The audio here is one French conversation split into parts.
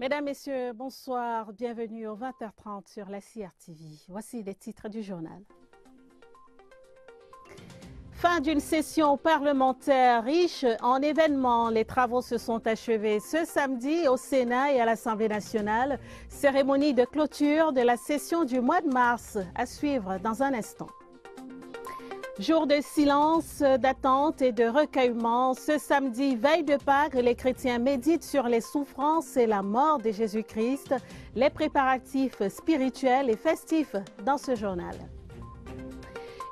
Mesdames, Messieurs, bonsoir. Bienvenue au 20h30 sur la CRTV. Voici les titres du journal. Fin d'une session parlementaire riche en événements. Les travaux se sont achevés ce samedi au Sénat et à l'Assemblée nationale. Cérémonie de clôture de la session du mois de mars à suivre dans un instant. Jour de silence, d'attente et de recueillement. Ce samedi, veille de Pâques, les chrétiens méditent sur les souffrances et la mort de Jésus-Christ. Les préparatifs spirituels et festifs dans ce journal.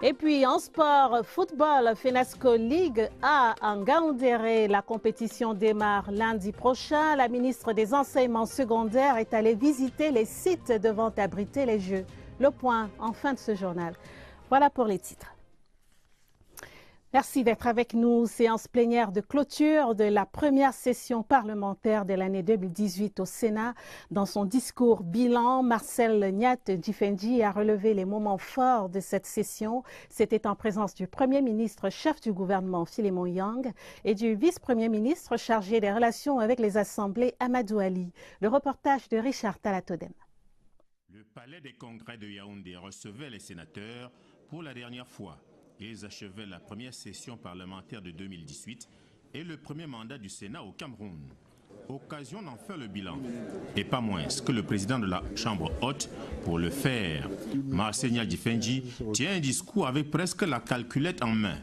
Et puis en sport, football, FENASCO Ligue A en Ngaoundéré. La compétition démarre lundi prochain. La ministre des Enseignements secondaires est allée visiter les sites devant abriter les Jeux. Le point en fin de ce journal. Voilà pour les titres. Merci d'être avec nous. Séance plénière de clôture de la première session parlementaire de l'année 2018 au Sénat. Dans son discours bilan, Marcel Nyat-Difendi a relevé les moments forts de cette session. C'était en présence du Premier ministre chef du gouvernement Philémon Yang et du vice-premier ministre chargé des relations avec les assemblées Amadou Ali. Le reportage de Richard Talatodem. Le palais des congrès de Yaoundé recevait les sénateurs pour la dernière fois. Ils achevaient la première session parlementaire de 2018 et le premier mandat du Sénat au Cameroun. Occasion d'en faire le bilan. Et pas moins que le président de la Chambre haute, pour le faire, Marcel Nyat-Difendi, tient un discours avec presque la calculette en main.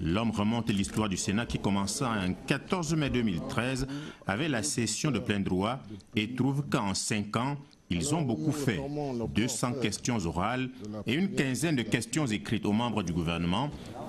L'homme remonte l'histoire du Sénat qui commença un 14 mai 2013 avec la session de plein droit et trouve qu'en 5 ans, ils ont beaucoup fait. 200 questions orales et une quinzaine de questions écrites aux membres du gouvernement,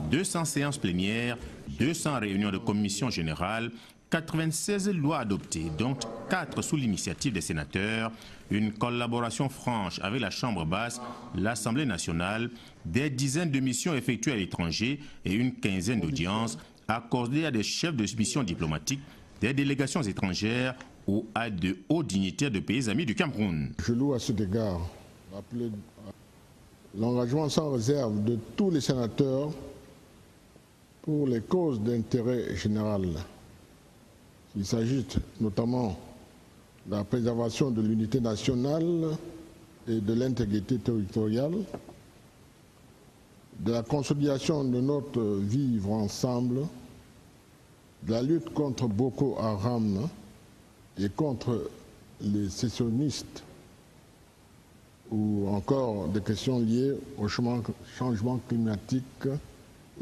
200 séances plénières, 200 réunions de commission générale, 96 lois adoptées, dont 4 sous l'initiative des sénateurs, une collaboration franche avec la Chambre basse, l'Assemblée nationale, des dizaines de missions effectuées à l'étranger et une quinzaine d'audiences accordées à des chefs de mission diplomatiques, des délégations étrangères ou à de hauts dignitaires de pays amis du Cameroun. Je loue à cet égard l'engagement sans réserve de tous les sénateurs pour les causes d'intérêt général. Il s'agit notamment de la préservation de l'unité nationale et de l'intégrité territoriale, de la consolidation de notre vivre ensemble, de la lutte contre Boko Haram et contre les sécessionnistes, ou encore des questions liées au changement climatique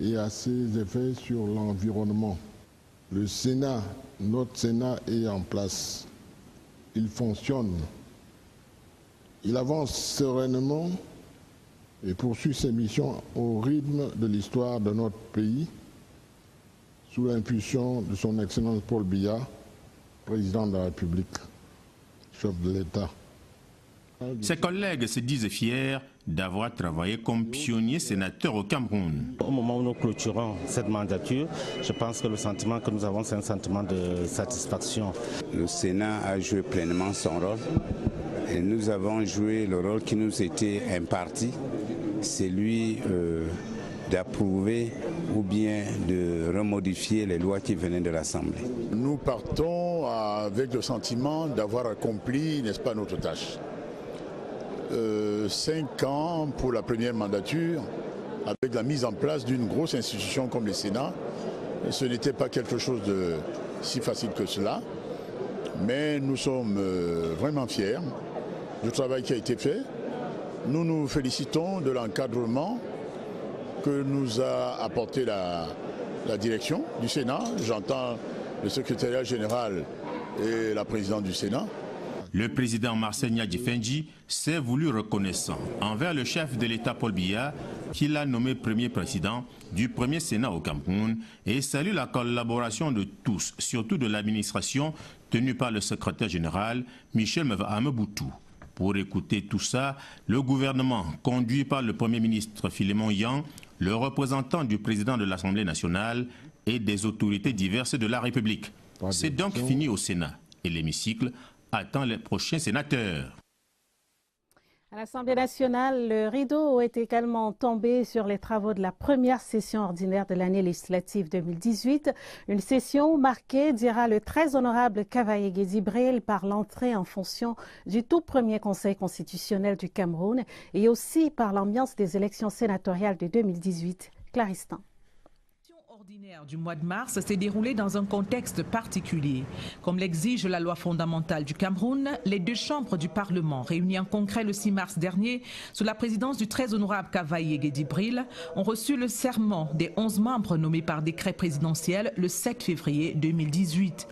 et à ses effets sur l'environnement. Le Sénat, notre Sénat est en place. Il fonctionne. Il avance sereinement et poursuit ses missions au rythme de l'histoire de notre pays, sous l'impulsion de son Excellence Paul Biya, président de la République, chef de l'État. Ses collègues se disent fiers d'avoir travaillé comme pionnier sénateur au Cameroun. Au moment où nous clôturons cette mandature, je pense que le sentiment que nous avons, c'est un sentiment de satisfaction. Le Sénat a joué pleinement son rôle et nous avons joué le rôle qui nous était imparti, celui d'approuver ou bien de remodifier les lois qui venaient de l'Assemblée. Nous partons avec le sentiment d'avoir accompli, n'est-ce pas, notre tâche. 5 ans pour la première mandature, avec la mise en place d'une grosse institution comme le Sénat. Ce n'était pas quelque chose de si facile que cela, mais nous sommes vraiment fiers du travail qui a été fait. Nous nous félicitons de l'encadrement que nous a apporté la direction du Sénat. J'entends le secrétariat général et la présidente du Sénat. Le président Marcel Nyat-Difendi s'est voulu reconnaissant envers le chef de l'État Paul Biya, qu'il a nommé premier président du premier Sénat au Cameroun, et salue la collaboration de tous, surtout de l'administration tenue par le secrétaire général Michel Meva-Ameboutou. Pour écouter tout ça, le gouvernement, conduit par le Premier ministre Philémon Yang, le représentant du président de l'Assemblée nationale et des autorités diverses de la République. C'est donc fini au Sénat et l'hémicycle attend les prochains sénateurs. À l'Assemblée nationale, le rideau est également tombé sur les travaux de la première session ordinaire de l'année législative 2018. Une session marquée, dira le très honorable Cavaye Guédibril, par l'entrée en fonction du tout premier Conseil constitutionnel du Cameroun et aussi par l'ambiance des élections sénatoriales de 2018. Claristan. Ordinaire du mois de mars s'est déroulée dans un contexte particulier. Comme l'exige la loi fondamentale du Cameroun, les deux chambres du Parlement, réunies en congrès le 6 mars dernier, sous la présidence du très honorable Cavaye Guédibril, ont reçu le serment des 11 membres nommés par décret présidentiel le 7 février 2018.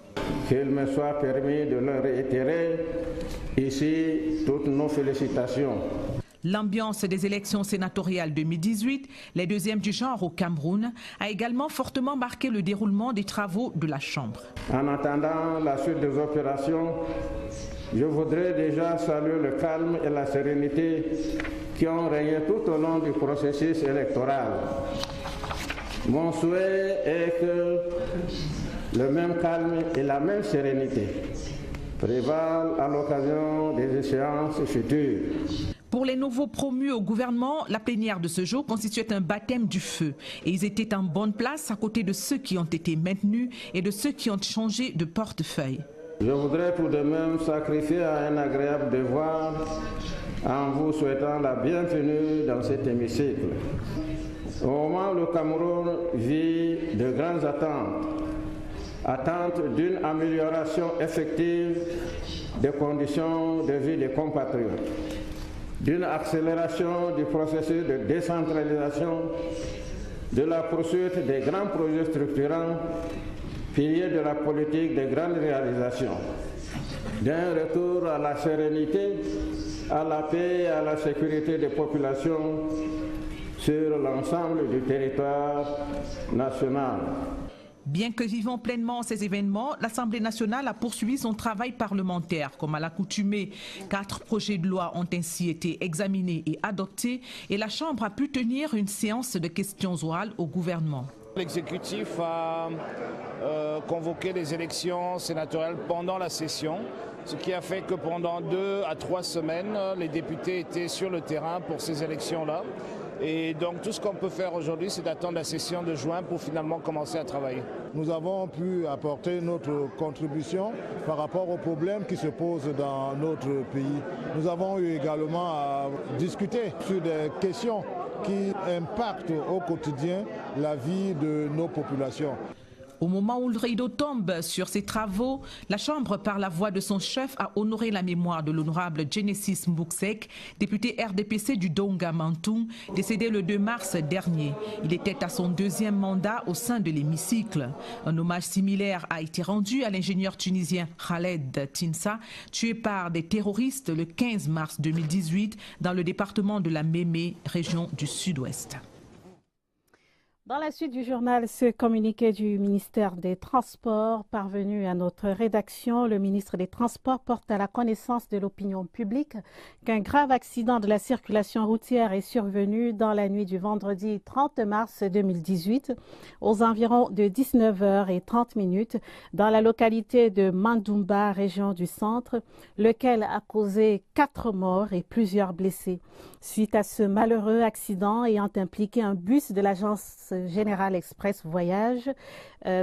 Qu'il me soit permis de leur réitérer ici toutes nos félicitations. L'ambiance des élections sénatoriales 2018, les deuxièmes du genre au Cameroun, a également fortement marqué le déroulement des travaux de la Chambre. En attendant la suite des opérations, je voudrais déjà saluer le calme et la sérénité qui ont régné tout au long du processus électoral. Mon souhait est que le même calme et la même sérénité prévalent à l'occasion des échéances futures. Pour les nouveaux promus au gouvernement, la plénière de ce jour constituait un baptême du feu. Et ils étaient en bonne place à côté de ceux qui ont été maintenus et de ceux qui ont changé de portefeuille. Je voudrais tout de même sacrifier à un agréable devoir en vous souhaitant la bienvenue dans cet hémicycle. Au moment où le Cameroun vit de grandes attentes d'une amélioration effective des conditions de vie des compatriotes, d'une accélération du processus de décentralisation, de la poursuite des grands projets structurants, piliers de la politique des grandes réalisations, d'un retour à la sérénité, à la paix et à la sécurité des populations sur l'ensemble du territoire national. Bien que vivant pleinement ces événements, l'Assemblée nationale a poursuivi son travail parlementaire. Comme à l'accoutumée, 4 projets de loi ont ainsi été examinés et adoptés et la Chambre a pu tenir une séance de questions orales au gouvernement. L'exécutif a convoqué les élections sénatoriales pendant la session, ce qui a fait que pendant 2 à 3 semaines, les députés étaient sur le terrain pour ces élections-là. Et donc tout ce qu'on peut faire aujourd'hui, c'est d'attendre la session de juin pour finalement commencer à travailler. Nous avons pu apporter notre contribution par rapport aux problèmes qui se posent dans notre pays. Nous avons eu également à discuter sur des questions qui impactent au quotidien la vie de nos populations. Au moment où le rideau tombe sur ces travaux, la Chambre, par la voix de son chef, a honoré la mémoire de l'honorable Genesis Mbouksek, député RDPC du Donga Mantoum, décédé le 2 mars dernier. Il était à son 2e mandat au sein de l'hémicycle. Un hommage similaire a été rendu à l'ingénieur tunisien Khaled Tinsa, tué par des terroristes le 15 mars 2018 dans le département de la Mémé, région du Sud-Ouest. Dans la suite du journal, ce communiqué du ministère des Transports parvenu à notre rédaction, le ministre des Transports porte à la connaissance de l'opinion publique qu'un grave accident de la circulation routière est survenu dans la nuit du vendredi 30 mars 2018 aux environs de 19h30 dans la localité de Mandoumba, région du centre, lequel a causé 4 morts et plusieurs blessés. Suite à ce malheureux accident ayant impliqué un bus de l'agence Générale Express Voyage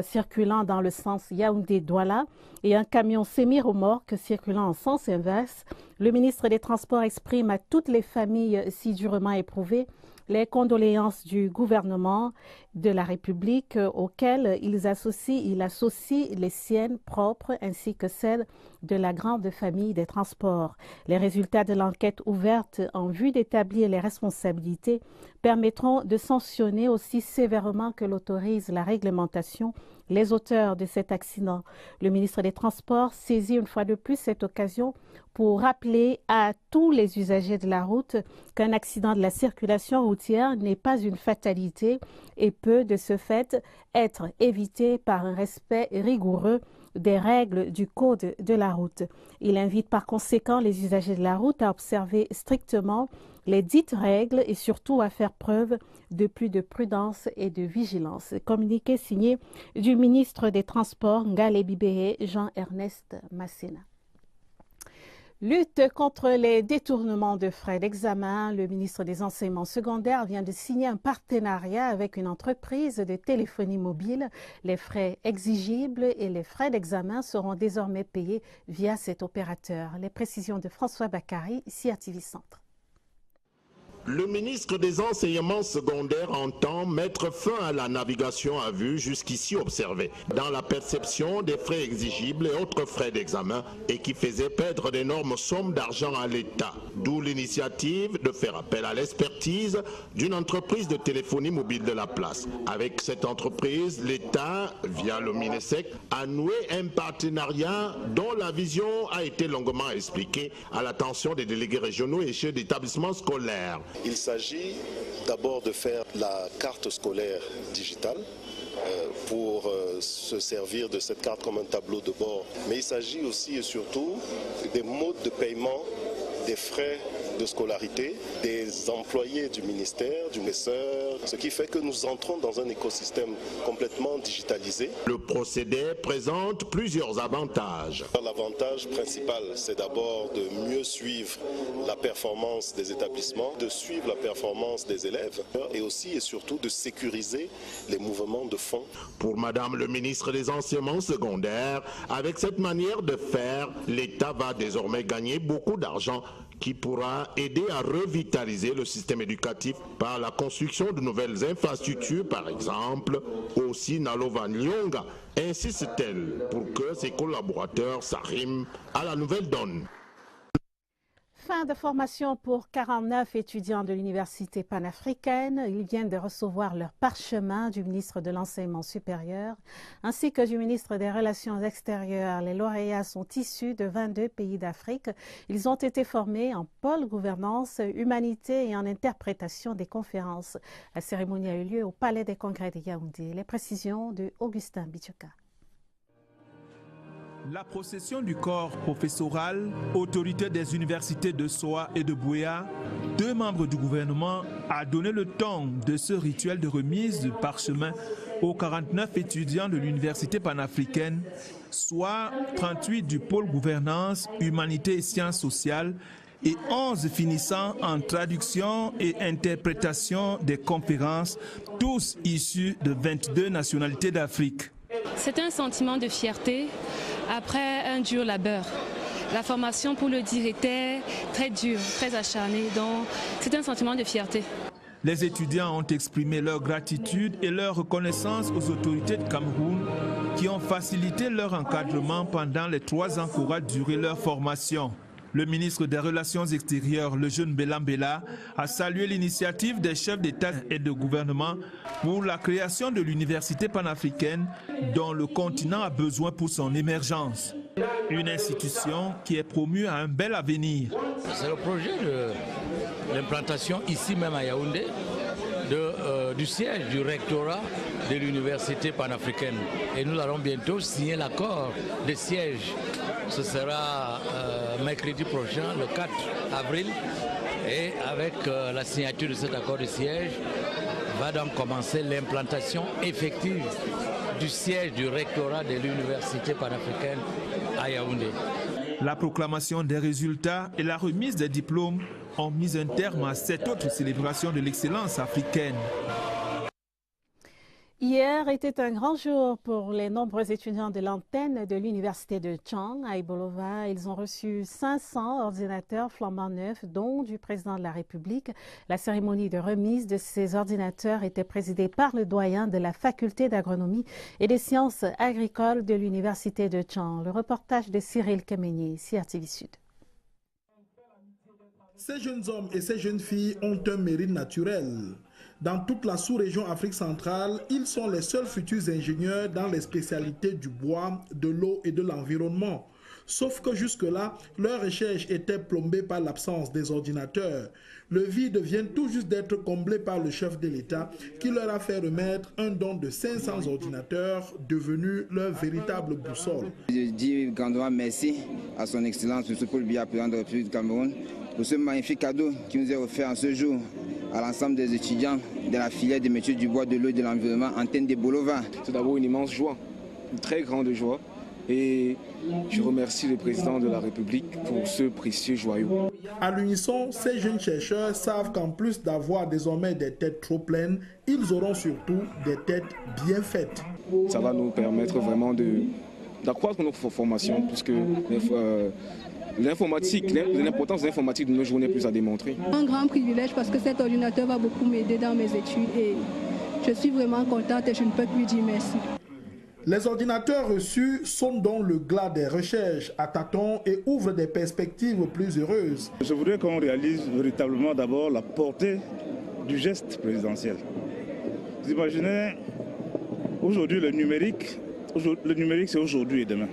circulant dans le sens Yaoundé-Douala et un camion semi-remorque circulant en sens inverse, le ministre des Transports exprime à toutes les familles si durement éprouvées les condoléances du gouvernement de la République auxquelles il associe les siennes propres ainsi que celles de la grande famille des transports. Les résultats de l'enquête ouverte en vue d'établir les responsabilités permettront de sanctionner aussi sévèrement que l'autorise la réglementation les auteurs de cet accident. Le ministre des Transports saisit une fois de plus cette occasion pour rappeler à tous les usagers de la route qu'un accident de la circulation routière n'est pas une fatalité et peut de ce fait être évité par un respect rigoureux des règles du code de la route. Il invite par conséquent les usagers de la route à observer strictement les dites règles et surtout à faire preuve de plus de prudence et de vigilance. Communiqué signé du ministre des Transports, Ngale Bibéé, Jean-Ernest Massena. Lutte contre les détournements de frais d'examen. Le ministre des Enseignements secondaires vient de signer un partenariat avec une entreprise de téléphonie mobile. Les frais exigibles et les frais d'examen seront désormais payés via cet opérateur. Les précisions de François Bakary, CRTV Centre. Le ministre des Enseignements secondaires entend mettre fin à la navigation à vue jusqu'ici observée dans la perception des frais exigibles et autres frais d'examen et qui faisaient perdre d'énormes sommes d'argent à l'État. D'où l'initiative de faire appel à l'expertise d'une entreprise de téléphonie mobile de la place. Avec cette entreprise, l'État, via le MINESEC, a noué un partenariat dont la vision a été longuement expliquée à l'attention des délégués régionaux et chefs d'établissements scolaires. Il s'agit d'abord de faire la carte scolaire digitale pour se servir de cette carte comme un tableau de bord. Mais il s'agit aussi et surtout des modes de paiement des frais de scolarité des employés du ministère, du MESSER, ce qui fait que nous entrons dans un écosystème complètement digitalisé. Le procédé présente plusieurs avantages. L'avantage principal, c'est d'abord de mieux suivre la performance des établissements, de suivre la performance des élèves et aussi et surtout de sécuriser les mouvements de fonds. Pour Madame le ministre des Enseignements secondaires, avec cette manière de faire, l'État va désormais gagner beaucoup d'argent qui pourra aider à revitaliser le système éducatif par la construction de nouvelles infrastructures, par exemple. Aussi, Nalova Nyonga insiste-t-elle pour que ses collaborateurs s'arriment à la nouvelle donne. Fin de formation pour 49 étudiants de l'Université panafricaine. Ils viennent de recevoir leur parchemin du ministre de l'Enseignement supérieur ainsi que du ministre des Relations extérieures. Les lauréats sont issus de 22 pays d'Afrique. Ils ont été formés en pôle gouvernance, humanité et en interprétation des conférences. La cérémonie a eu lieu au Palais des Congrès de Yaoundé. Les précisions de Augustin Bitioka. La procession du corps professoral, autorité des universités de Soa et de Buea, deux membres du gouvernement, a donné le ton de ce rituel de remise de parchemin aux 49 étudiants de l'université panafricaine, soit 38 du pôle gouvernance, humanité et sciences sociales, et 11 finissant en traduction et interprétation des conférences, tous issus de 22 nationalités d'Afrique. C'est un sentiment de fierté après un dur labeur. La formation, pour le dire, était très dure, très acharnée, donc c'est un sentiment de fierté. Les étudiants ont exprimé leur gratitude et leur reconnaissance aux autorités de Cameroun qui ont facilité leur encadrement pendant les 3 ans qu'aura duré leur formation. Le ministre des Relations extérieures, le jeune Belambela, a salué l'initiative des chefs d'État et de gouvernement pour la création de l'université panafricaine dont le continent a besoin pour son émergence. Une institution qui est promue à un bel avenir. C'est le projet de l'implantation ici même à Yaoundé du siège du rectorat de l'université panafricaine. Et nous allons bientôt signer l'accord de siège. Ce sera mercredi prochain, le 4 avril. Et avec la signature de cet accord de siège, va donc commencer l'implantation effective du siège du rectorat de l'université panafricaine à Yaoundé. La proclamation des résultats et la remise des diplômes ont mis un terme à cette autre célébration de l'excellence africaine. Hier était un grand jour pour les nombreux étudiants de l'antenne de l'université de Tchang à Ibolova. Ils ont reçu 500 ordinateurs flambant neufs, dont du président de la République. La cérémonie de remise de ces ordinateurs était présidée par le doyen de la faculté d'agronomie et des sciences agricoles de l'université de Tchang. Le reportage de Cyril Kemenyé, CRTV Sud. Ces jeunes hommes et ces jeunes filles ont un mérite naturel. Dans toute la sous-région Afrique centrale, ils sont les seuls futurs ingénieurs dans les spécialités du bois, de l'eau et de l'environnement. Sauf que jusque-là, leurs recherches étaient plombées par l'absence des ordinateurs. Le vide vient tout juste d'être comblé par le chef de l'État qui leur a fait remettre un don de 500 ordinateurs devenus leur véritable boussole. Je dis grandement merci à son Excellence, M. Paul Biya, président de la République du Cameroun, pour ce magnifique cadeau qui nous est offert en ce jour à l'ensemble des étudiants de la filière des métiers du bois, de l'eau et de l'environnement, antenne de Bolova. C'est d'abord une immense joie, une très grande joie Et je remercie le président de la République pour ce précieux joyau. À l'unisson, ces jeunes chercheurs savent qu'en plus d'avoir désormais des têtes trop pleines, ils auront surtout des têtes bien faites. Ça va nous permettre vraiment d'accroître notre formation, puisque l'informatique, l'importance de l'informatique de nos jours n'est plus à démontrer. Un grand privilège parce que cet ordinateur va beaucoup m'aider dans mes études et je suis vraiment contente et je ne peux plus dire merci. Les ordinateurs reçus sont donc le glas des recherches à tâtons et ouvrent des perspectives plus heureuses. Je voudrais qu'on réalise véritablement d'abord la portée du geste présidentiel. Vous imaginez, aujourd'hui le numérique c'est aujourd'hui et demain.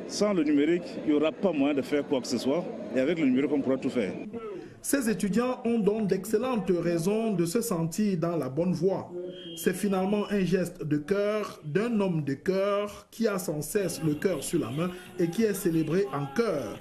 Sans le numérique, il n'y aura pas moyen de faire quoi que ce soit et avec le numérique on pourra tout faire. Ces étudiants ont donc d'excellentes raisons de se sentir dans la bonne voie. C'est finalement un geste de cœur d'un homme de cœur qui a sans cesse le cœur sur la main et qui est célébré en cœur.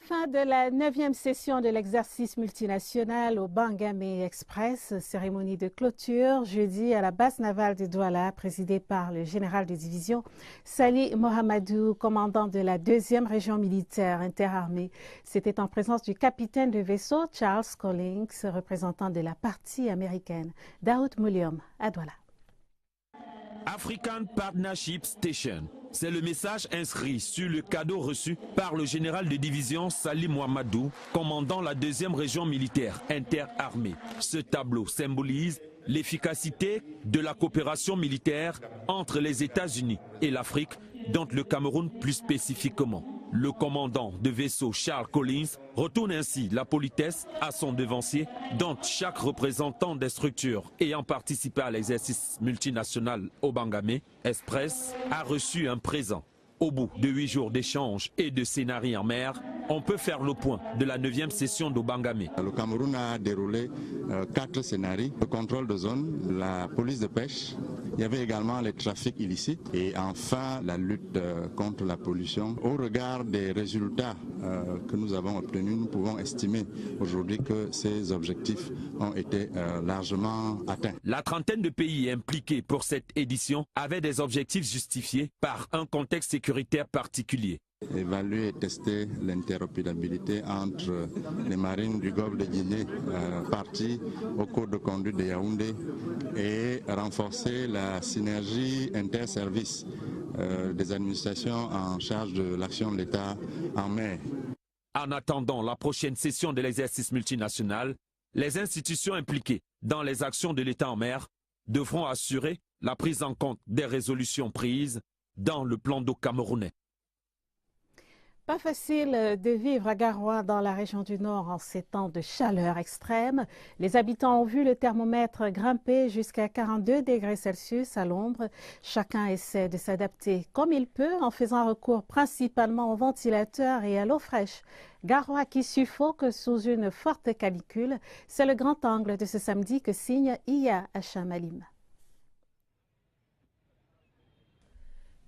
Fin de la 9e session de l'exercice multinational au Bangamé Express, cérémonie de clôture jeudi à la base navale de Douala, présidée par le général de division Sali Mohamedou, commandant de la 2e région militaire interarmée. C'était en présence du capitaine de vaisseau Charles Collins, représentant de la partie américaine. Daoud Moulium à Douala. African Partnership Station. C'est le message inscrit sur le cadeau reçu par le général de division Sali Mohamedou, commandant la 2e région militaire interarmée. Ce tableau symbolise l'efficacité de la coopération militaire entre les États-Unis et l'Afrique, dont le Cameroun plus spécifiquement. Le commandant de vaisseau Charles Collins retourne ainsi la politesse à son devancier, dont chaque représentant des structures ayant participé à l'exercice multinational au Bangamé Express a reçu un présent. Au bout de 8 jours d'échanges et de scénarii en mer, on peut faire le point de la 9e session de Bangamé. Le Cameroun a déroulé 4 scénarios, le contrôle de zone, la police de pêche, il y avait également les trafics illicites et enfin la lutte contre la pollution. Au regard des résultats que nous avons obtenus, nous pouvons estimer aujourd'hui que ces objectifs ont été largement atteints. La trentaine de pays impliqués pour cette édition avaient des objectifs justifiés par un contexte sécuritaire particulier. Évaluer et tester l'interopérabilité entre les marines du Golfe de Guinée parties au cours de conduite de Yaoundé et renforcer la synergie interservices des administrations en charge de l'action de l'État en mer. En attendant la prochaine session de l'exercice multinational, les institutions impliquées dans les actions de l'État en mer devront assurer la prise en compte des résolutions prises dans le plan d'eau camerounais. Pas facile de vivre à Garoua dans la région du Nord en ces temps de chaleur extrême. Les habitants ont vu le thermomètre grimper jusqu'à 42 degrés Celsius à l'ombre. Chacun essaie de s'adapter comme il peut en faisant recours principalement aux ventilateurs et à l'eau fraîche. Garoua qui suffoque sous une forte canicule, c'est le grand angle de ce samedi que signe Iya Achamalim.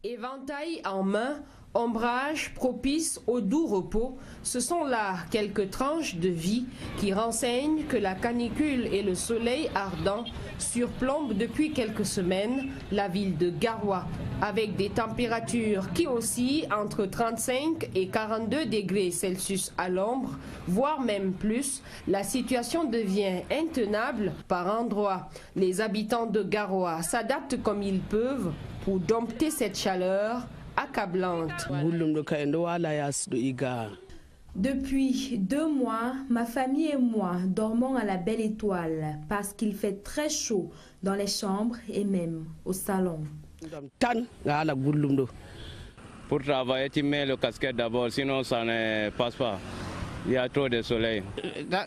Éventail en main, ombrage propice au doux repos, ce sont là quelques tranches de vie qui renseignent que la canicule et le soleil ardent surplombent depuis quelques semaines la ville de Garoua, avec des températures qui oscillent entre 35 et 42 degrés Celsius à l'ombre, voire même plus. La situation devient intenable par endroits. Les habitants de Garoua s'adaptent comme ils peuvent pour dompter cette chaleur accablante. Depuis 2 mois, ma famille et moi dormons à la Belle Étoile parce qu'il fait très chaud dans les chambres et même au salon. Pour travailler, tu mets le casquette d'abord, sinon ça ne passe pas. Il y a trop de soleil.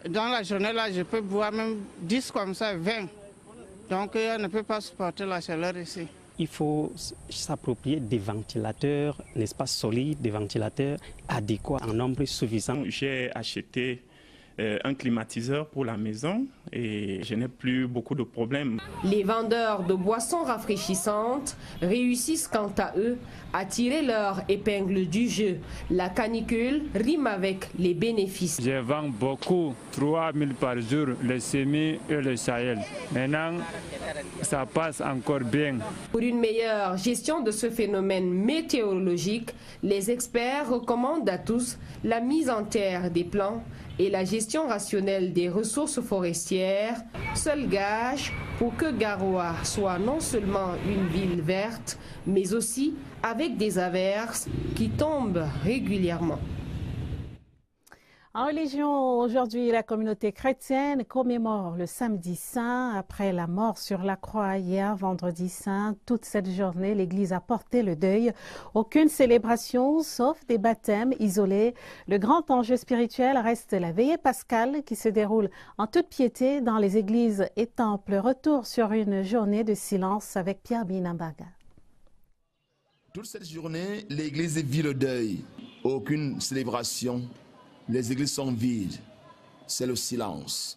Dans la journée, là, je peux boire même 10 comme ça, 20. Donc, on ne peut pas supporter la chaleur ici. Il faut s'approprier des ventilateurs, n'est-ce pas, solides, des ventilateurs adéquats en nombre suffisant. J'ai acheté un climatiseur pour la maison et je n'ai plus beaucoup de problèmes. Les vendeurs de boissons rafraîchissantes réussissent quant à eux à tirer leur épingle du jeu. La canicule rime avec les bénéfices. Je vends beaucoup, 3 000 par jour, le semis et le Sahel. Maintenant, ça passe encore bien. Pour une meilleure gestion de ce phénomène météorologique, les experts recommandent à tous la mise en terre des plants et la gestion rationnelle des ressources forestières, seul gage pour que Garoua soit non seulement une ville verte, mais aussi avec des averses qui tombent régulièrement. En religion, aujourd'hui, la communauté chrétienne commémore le samedi saint. Après la mort sur la croix hier, vendredi saint, toute cette journée, l'Église a porté le deuil. Aucune célébration, sauf des baptêmes isolés. Le grand enjeu spirituel reste la veillée pascale qui se déroule en toute piété dans les églises et temples. Retour sur une journée de silence avec Pierre Binambaga. Toute cette journée, l'Église vit le deuil. Aucune célébration. Les églises sont vides, c'est le silence,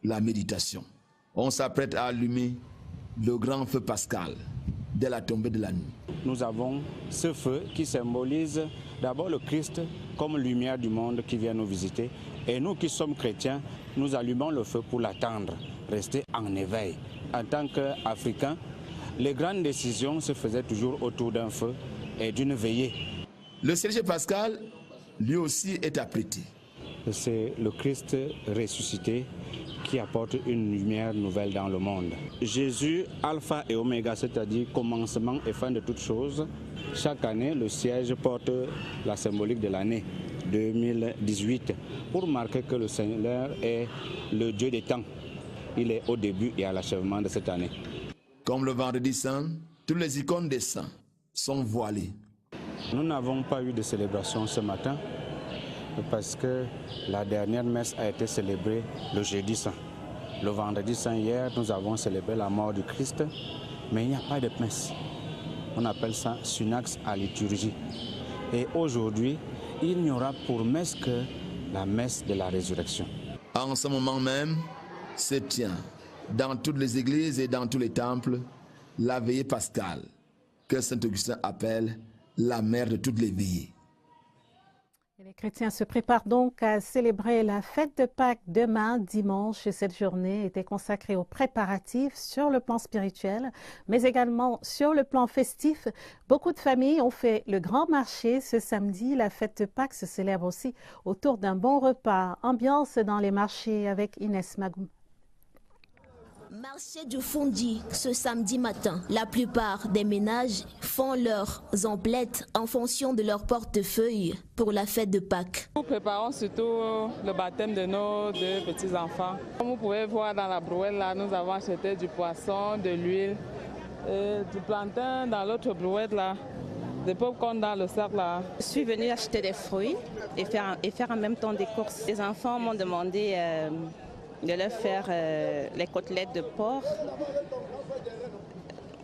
la méditation. On s'apprête à allumer le grand feu pascal dès la tombée de la nuit. Nous avons ce feu qui symbolise d'abord le Christ comme lumière du monde qui vient nous visiter. Et nous qui sommes chrétiens, nous allumons le feu pour l'attendre, rester en éveil. En tant qu'Africains, les grandes décisions se faisaient toujours autour d'un feu et d'une veillée. Le célèbre pascal, lui aussi est apprêté. C'est le Christ ressuscité qui apporte une lumière nouvelle dans le monde. Jésus, alpha et oméga, c'est-à-dire commencement et fin de toutes choses. Chaque année, le siège porte la symbolique de l'année 2018 pour marquer que le Seigneur est le Dieu des temps. Il est au début et à l'achèvement de cette année. Comme le vendredi saint, toutes les icônes des saints sont voilées. Nous n'avons pas eu de célébration ce matin parce que la dernière messe a été célébrée le jeudi saint. Le vendredi saint hier, nous avons célébré la mort du Christ, mais il n'y a pas de messe. On appelle ça synaxe à liturgie. Et aujourd'hui, il n'y aura pour messe que la messe de la résurrection. En ce moment même, se tient dans toutes les églises et dans tous les temples la veillée pascale que saint Augustin appelle la mère de toutes les veillées. Les chrétiens se préparent donc à célébrer la fête de Pâques demain, dimanche. Cette journée était consacrée aux préparatifs sur le plan spirituel, mais également sur le plan festif. Beaucoup de familles ont fait le grand marché ce samedi. La fête de Pâques se célèbre aussi autour d'un bon repas. Ambiance dans les marchés avec Inès Magoum. Marché du Fondi ce samedi matin. La plupart des ménages font leurs emplettes en fonction de leur portefeuille pour la fête de Pâques. Nous préparons surtout le baptême de nos deux petits-enfants. Comme vous pouvez voir dans la brouette, là, nous avons acheté du poisson, de l'huile, du plantain dans l'autre brouette, là, des pop-corn dans le sac. Là. Je suis venue acheter des fruits et faire en même temps des courses. Les enfants m'ont demandé de leur faire les côtelettes de porc.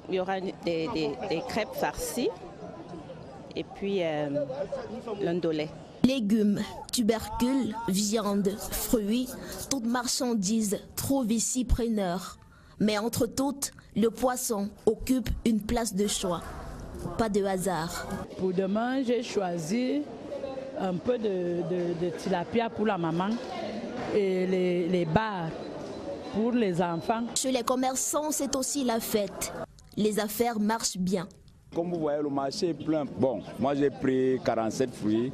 Il y aura des crêpes farcies et puis l'indolé. Légumes, tubercules, viande, fruits, toutes marchandises trouvent ici preneur. Mais entre toutes, le poisson occupe une place de choix. Pas de hasard. Pour demain, j'ai choisi un peu de tilapia pour la maman et les bars pour les enfants. Chez les commerçants, c'est aussi la fête. Les affaires marchent bien. Comme vous voyez, le marché est plein. Bon, moi j'ai pris 47 fruits,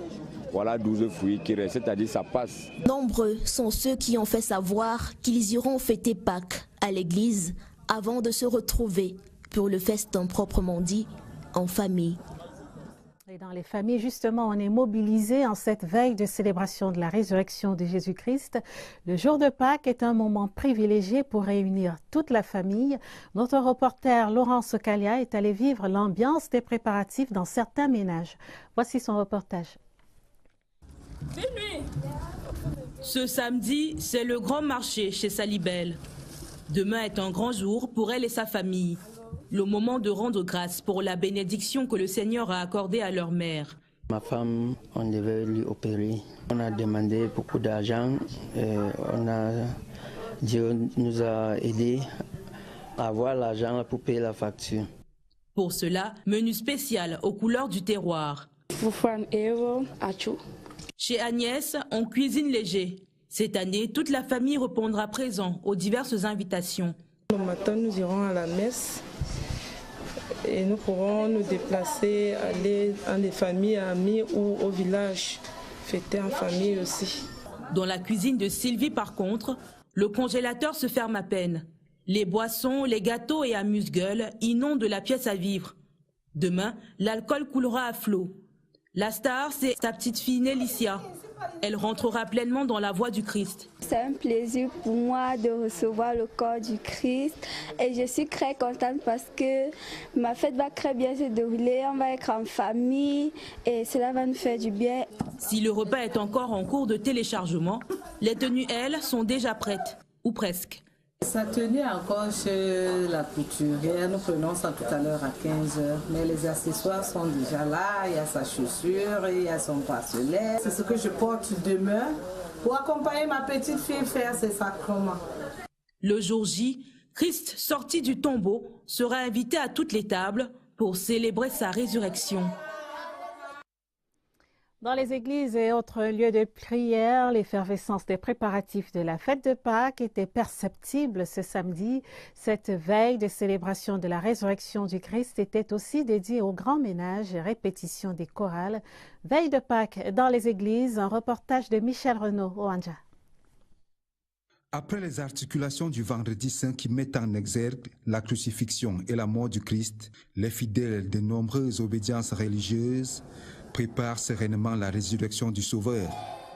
voilà 12 fruits qui restent, c'est-à-dire ça passe. Nombreux sont ceux qui ont fait savoir qu'ils iront fêter Pâques à l'église avant de se retrouver pour le festin proprement dit en famille. Et dans les familles, justement, on est mobilisé en cette veille de célébration de la résurrection de Jésus-Christ. Le jour de Pâques est un moment privilégié pour réunir toute la famille. Notre reporter Laurence Ocalia est allé vivre l'ambiance des préparatifs dans certains ménages. Voici son reportage. Ce samedi, c'est le grand marché chez Salibel. Demain est un grand jour pour elle et sa famille. Le moment de rendre grâce pour la bénédiction que le Seigneur a accordée à leur mère. Ma femme, on devait lui opérer. On a demandé beaucoup d'argent. Dieu nous a aidés à avoir l'argent pour payer la facture. Pour cela, menu spécial aux couleurs du terroir. Chez Agnès, on cuisine léger. Cette année, toute la famille répondra présent aux diverses invitations. Le matin, nous irons à la messe et nous pourrons nous déplacer, aller dans des familles amies ou au village, fêter en famille aussi. Dans la cuisine de Sylvie, par contre, le congélateur se ferme à peine. Les boissons, les gâteaux et amuse-gueules inondent la pièce à vivre. Demain, l'alcool coulera à flot. La star, c'est sa petite fille Nélicia. Elle rentrera pleinement dans la voie du Christ. C'est un plaisir pour moi de recevoir le corps du Christ et je suis très contente parce que ma fête va très bien se dérouler, on va être en famille et cela va nous faire du bien. Si le repas est encore en cours de téléchargement, les tenues, elles, sont déjà prêtes, ou presque. Sa tenue est encore chez la couturière, nous prenons ça tout à l'heure à 15h, mais les accessoires sont déjà là, il y a sa chaussure, il y a son bracelet. C'est ce que je porte demain pour accompagner ma petite fille faire ses sacrements. Le jour J, Christ sorti du tombeau sera invité à toutes les tables pour célébrer sa résurrection. Dans les églises et autres lieux de prière, l'effervescence des préparatifs de la fête de Pâques était perceptible ce samedi. Cette veille de célébration de la résurrection du Christ était aussi dédiée au grand ménage et répétition des chorales. Veille de Pâques dans les églises, un reportage de Michel Renaud au Anja. Après les articulations du Vendredi Saint qui mettent en exergue la crucifixion et la mort du Christ, les fidèles de nombreuses obédiences religieuses préparent sereinement la résurrection du Sauveur.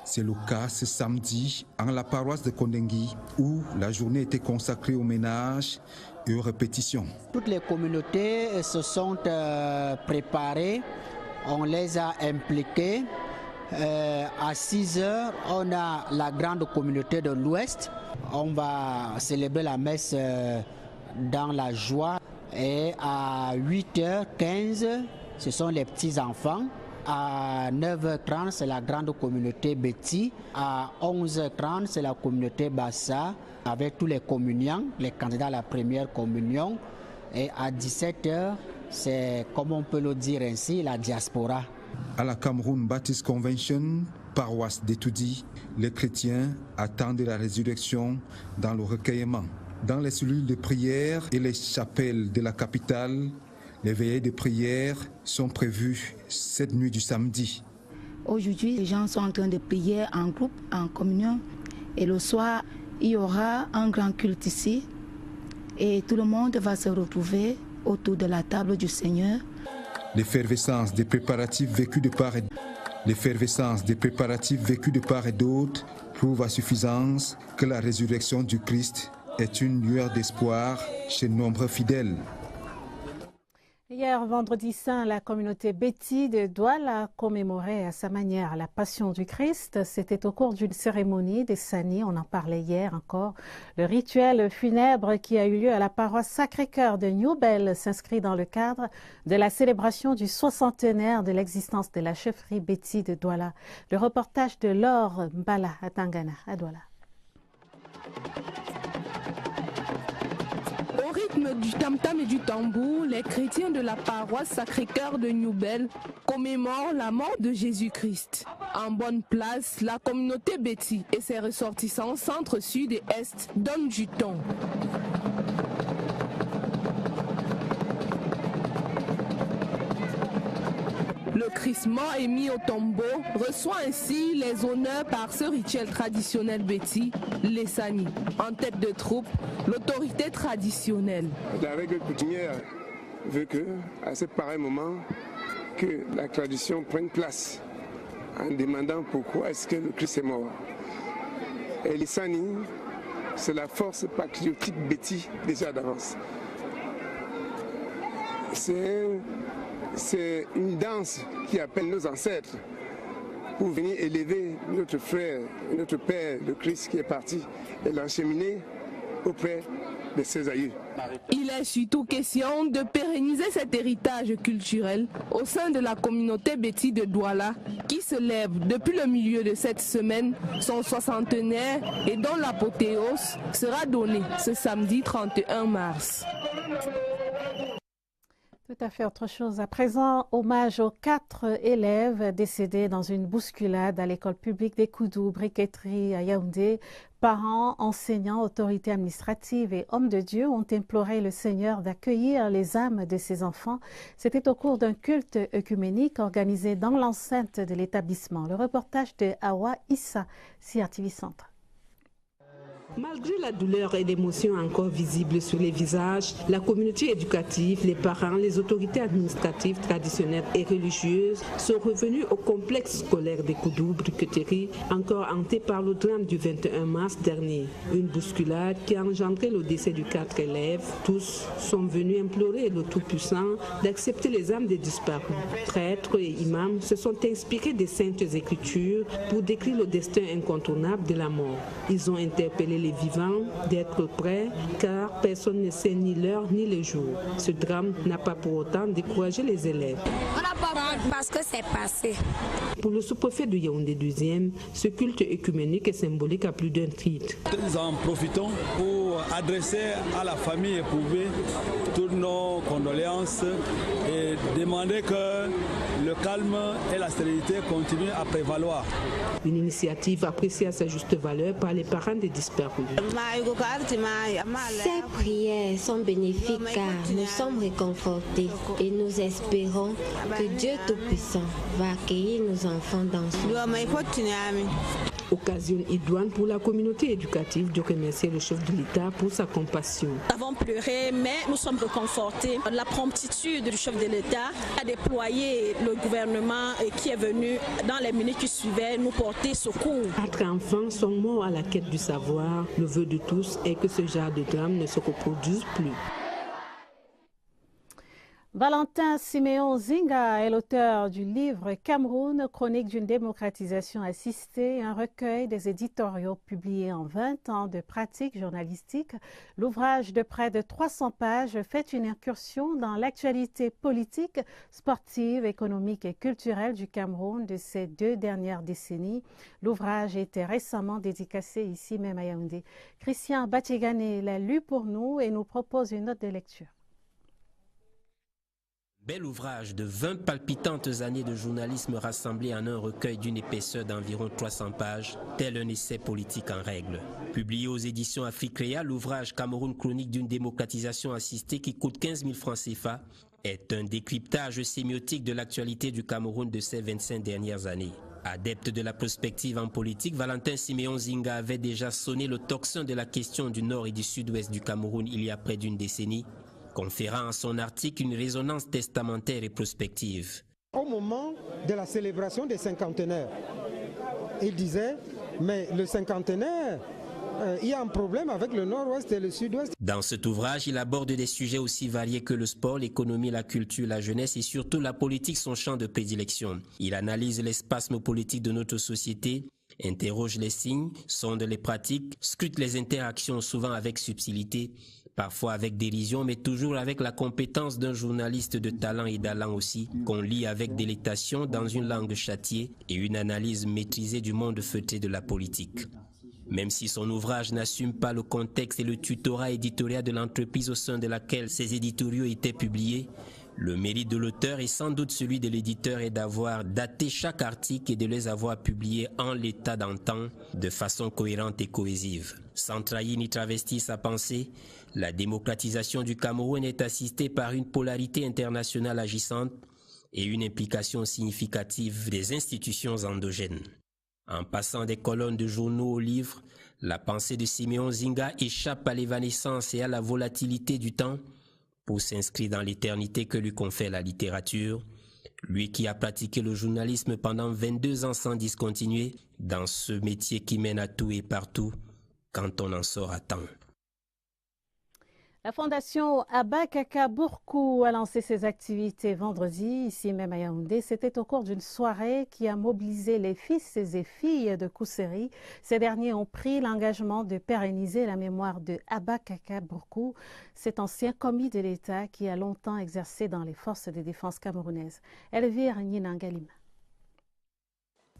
C'est le cas ce samedi en la paroisse de Kondengui où la journée était consacrée au ménage et aux répétitions. Toutes les communautés se sont préparées, on les a impliquées. À 6 heures, on a la grande communauté de l'Ouest. On va célébrer la messe dans la joie. Et à 8h15, ce sont les petits-enfants. À 9h30, c'est la grande communauté Betty. À 11h30, c'est la communauté Bassa, avec tous les communiants, les candidats à la première communion. Et à 17h, c'est, comme on peut le dire ainsi, la diaspora. À la Cameroun Baptist Convention, paroisse d'Etoudi, les chrétiens attendent la résurrection dans le recueillement. Dans les cellules de prière et les chapelles de la capitale, les veillées de prière sont prévues cette nuit du samedi. Aujourd'hui, les gens sont en train de prier en groupe, en communion. Et le soir, il y aura un grand culte ici. Et tout le monde va se retrouver autour de la table du Seigneur. L'effervescence des préparatifs vécus de part et d'autre prouve à suffisance que la résurrection du Christ est une lueur d'espoir chez nombreux fidèles. Hier, vendredi saint, la communauté Betty de Douala commémorait à sa manière la passion du Christ. C'était au cours d'une cérémonie des Sani, on en parlait hier encore. Le rituel funèbre qui a eu lieu à la paroisse Sacré-Cœur de Newbel s'inscrit dans le cadre de la célébration du 60e de l'existence de la chefferie Betty de Douala. Le reportage de Laure Mbala à Tangana, à Douala. Au rythme du tam-tam et du tambour, les chrétiens de la paroisse Sacré-Cœur de Newbel commémorent la mort de Jésus-Christ. En bonne place, la communauté Betty et ses ressortissants centre, sud et est donnent du ton. Le Christ mort et mis au tombeau reçoit ainsi les honneurs par ce rituel traditionnel Betty, les Sani. En tête de troupe, l'autorité traditionnelle. La règle coutumière veut que, à ce pareil moment, que la tradition prenne place en demandant pourquoi est-ce que le Christ est mort. Et les Sani, c'est la force patriotique Betty déjà d'avance. C'est une danse qui appelle nos ancêtres pour venir élever notre frère, notre père, le Christ qui est parti, et l'encheminer auprès de ses aïeux. Il est surtout question de pérenniser cet héritage culturel au sein de la communauté Betty de Douala qui célèbre depuis le milieu de cette semaine son 60e et dont l'apothéose sera donnée ce samedi 31 mars. Tout à fait autre chose. À présent, hommage aux 4 élèves décédés dans une bousculade à l'école publique des Koudou, briqueterie à Yaoundé. Parents, enseignants, autorités administratives et hommes de Dieu ont imploré le Seigneur d'accueillir les âmes de ces enfants. C'était au cours d'un culte œcuménique organisé dans l'enceinte de l'établissement. Le reportage de Awa Issa, CRTV Centre. Malgré la douleur et l'émotion encore visibles sur les visages, la communauté éducative, les parents, les autorités administratives, traditionnelles et religieuses sont revenus au complexe scolaire des Koudou, briqueterie, encore hanté par le drame du 21 mars dernier. Une bousculade qui a engendré le décès de 4 élèves. Tous sont venus implorer le Tout-Puissant d'accepter les âmes des disparus. Prêtres et imams se sont inspirés des Saintes Écritures pour décrire le destin incontournable de la mort. Ils ont interpellé les vivants d'être prêts car personne ne sait ni l'heure ni le jour. Ce drame n'a pas pour autant découragé les élèves. On n'a pas peur parce que c'est passé. Pour le sous-préfet de Yaoundé 2e, ce culte œcuménique est symbolique à plus d'un titre. Nous en profitons pour adresser à la famille éprouvée toutes nos condoléances et demander que le calme et la sérénité continuent à prévaloir. Une initiative appréciée à sa juste valeur par les parents des disparus. Ces prières sont bénéfiques car nous sommes réconfortés et nous espérons que Dieu Tout-Puissant va accueillir nos enfants dans son Occasion idoine pour la communauté éducative de remercier le chef de l'État pour sa compassion. Nous avons pleuré, mais nous sommes réconfortés. La promptitude du chef de l'État a déployé le gouvernement qui est venu dans les minutes qui suivaient nous porter secours. 4 enfants sont morts à la quête du savoir. Le vœu de tous est que ce genre de drame ne se reproduise plus. Valentin Siméon Zinga est l'auteur du livre Cameroun, chronique d'une démocratisation assistée, un recueil des éditoriaux publiés en 20 ans de pratique journalistique. L'ouvrage de près de 300 pages fait une incursion dans l'actualité politique, sportive, économique et culturelle du Cameroun de ces 2 dernières décennies. L'ouvrage était récemment dédicacé ici même à Yaoundé. Christian Batigane l'a lu pour nous et nous propose une note de lecture. Bel ouvrage de 20 palpitantes années de journalisme rassemblé en un recueil d'une épaisseur d'environ 300 pages, tel un essai politique en règle. Publié aux éditions Africrea, l'ouvrage Cameroun chronique d'une démocratisation assistée qui coûte 15 000 francs CFA est un décryptage sémiotique de l'actualité du Cameroun de ces 25 dernières années. Adepte de la prospective en politique, Valentin Siméon Zinga avait déjà sonné le tocsin de la question du nord et du sud-ouest du Cameroun il y a près d'une décennie, conférant à son article une résonance testamentaire et prospective. Au moment de la célébration des cinquantenaires, il disait, mais le cinquantenaire, il y a un problème avec le nord-ouest et le sud-ouest. Dans cet ouvrage, il aborde des sujets aussi variés que le sport, l'économie, la culture, la jeunesse et surtout la politique, son champ de prédilection. Il analyse les spasmes politiques de notre société, interroge les signes, sonde les pratiques, scrute les interactions souvent avec subtilité, parfois avec dérision, mais toujours avec la compétence d'un journaliste de talent et d'allant aussi, qu'on lit avec délectation dans une langue châtiée et une analyse maîtrisée du monde feutré de la politique. Même si son ouvrage n'assume pas le contexte et le tutorat éditorial de l'entreprise au sein de laquelle ses éditoriaux étaient publiés, le mérite de l'auteur et sans doute celui de l'éditeur est d'avoir daté chaque article et de les avoir publiés en l'état d'antan de façon cohérente et cohésive. Sans trahir ni travestir sa pensée, la démocratisation du Cameroun est assistée par une polarité internationale agissante et une implication significative des institutions endogènes. En passant des colonnes de journaux aux livres, la pensée de Siméon Zinga échappe à l'évanescence et à la volatilité du temps pour s'inscrire dans l'éternité que lui confère la littérature, lui qui a pratiqué le journalisme pendant 22 ans sans discontinuer, dans ce métier qui mène à tout et partout, quand on en sort à temps. La fondation Abba Kaka Bourkou a lancé ses activités vendredi, ici même à Yaoundé. C'était au cours d'une soirée qui a mobilisé les fils et filles de Kousséri. Ces derniers ont pris l'engagement de pérenniser la mémoire de Abba Kaka Bourkou, cet ancien commis de l'État qui a longtemps exercé dans les forces de défense camerounaises. Elvire Ninangalima.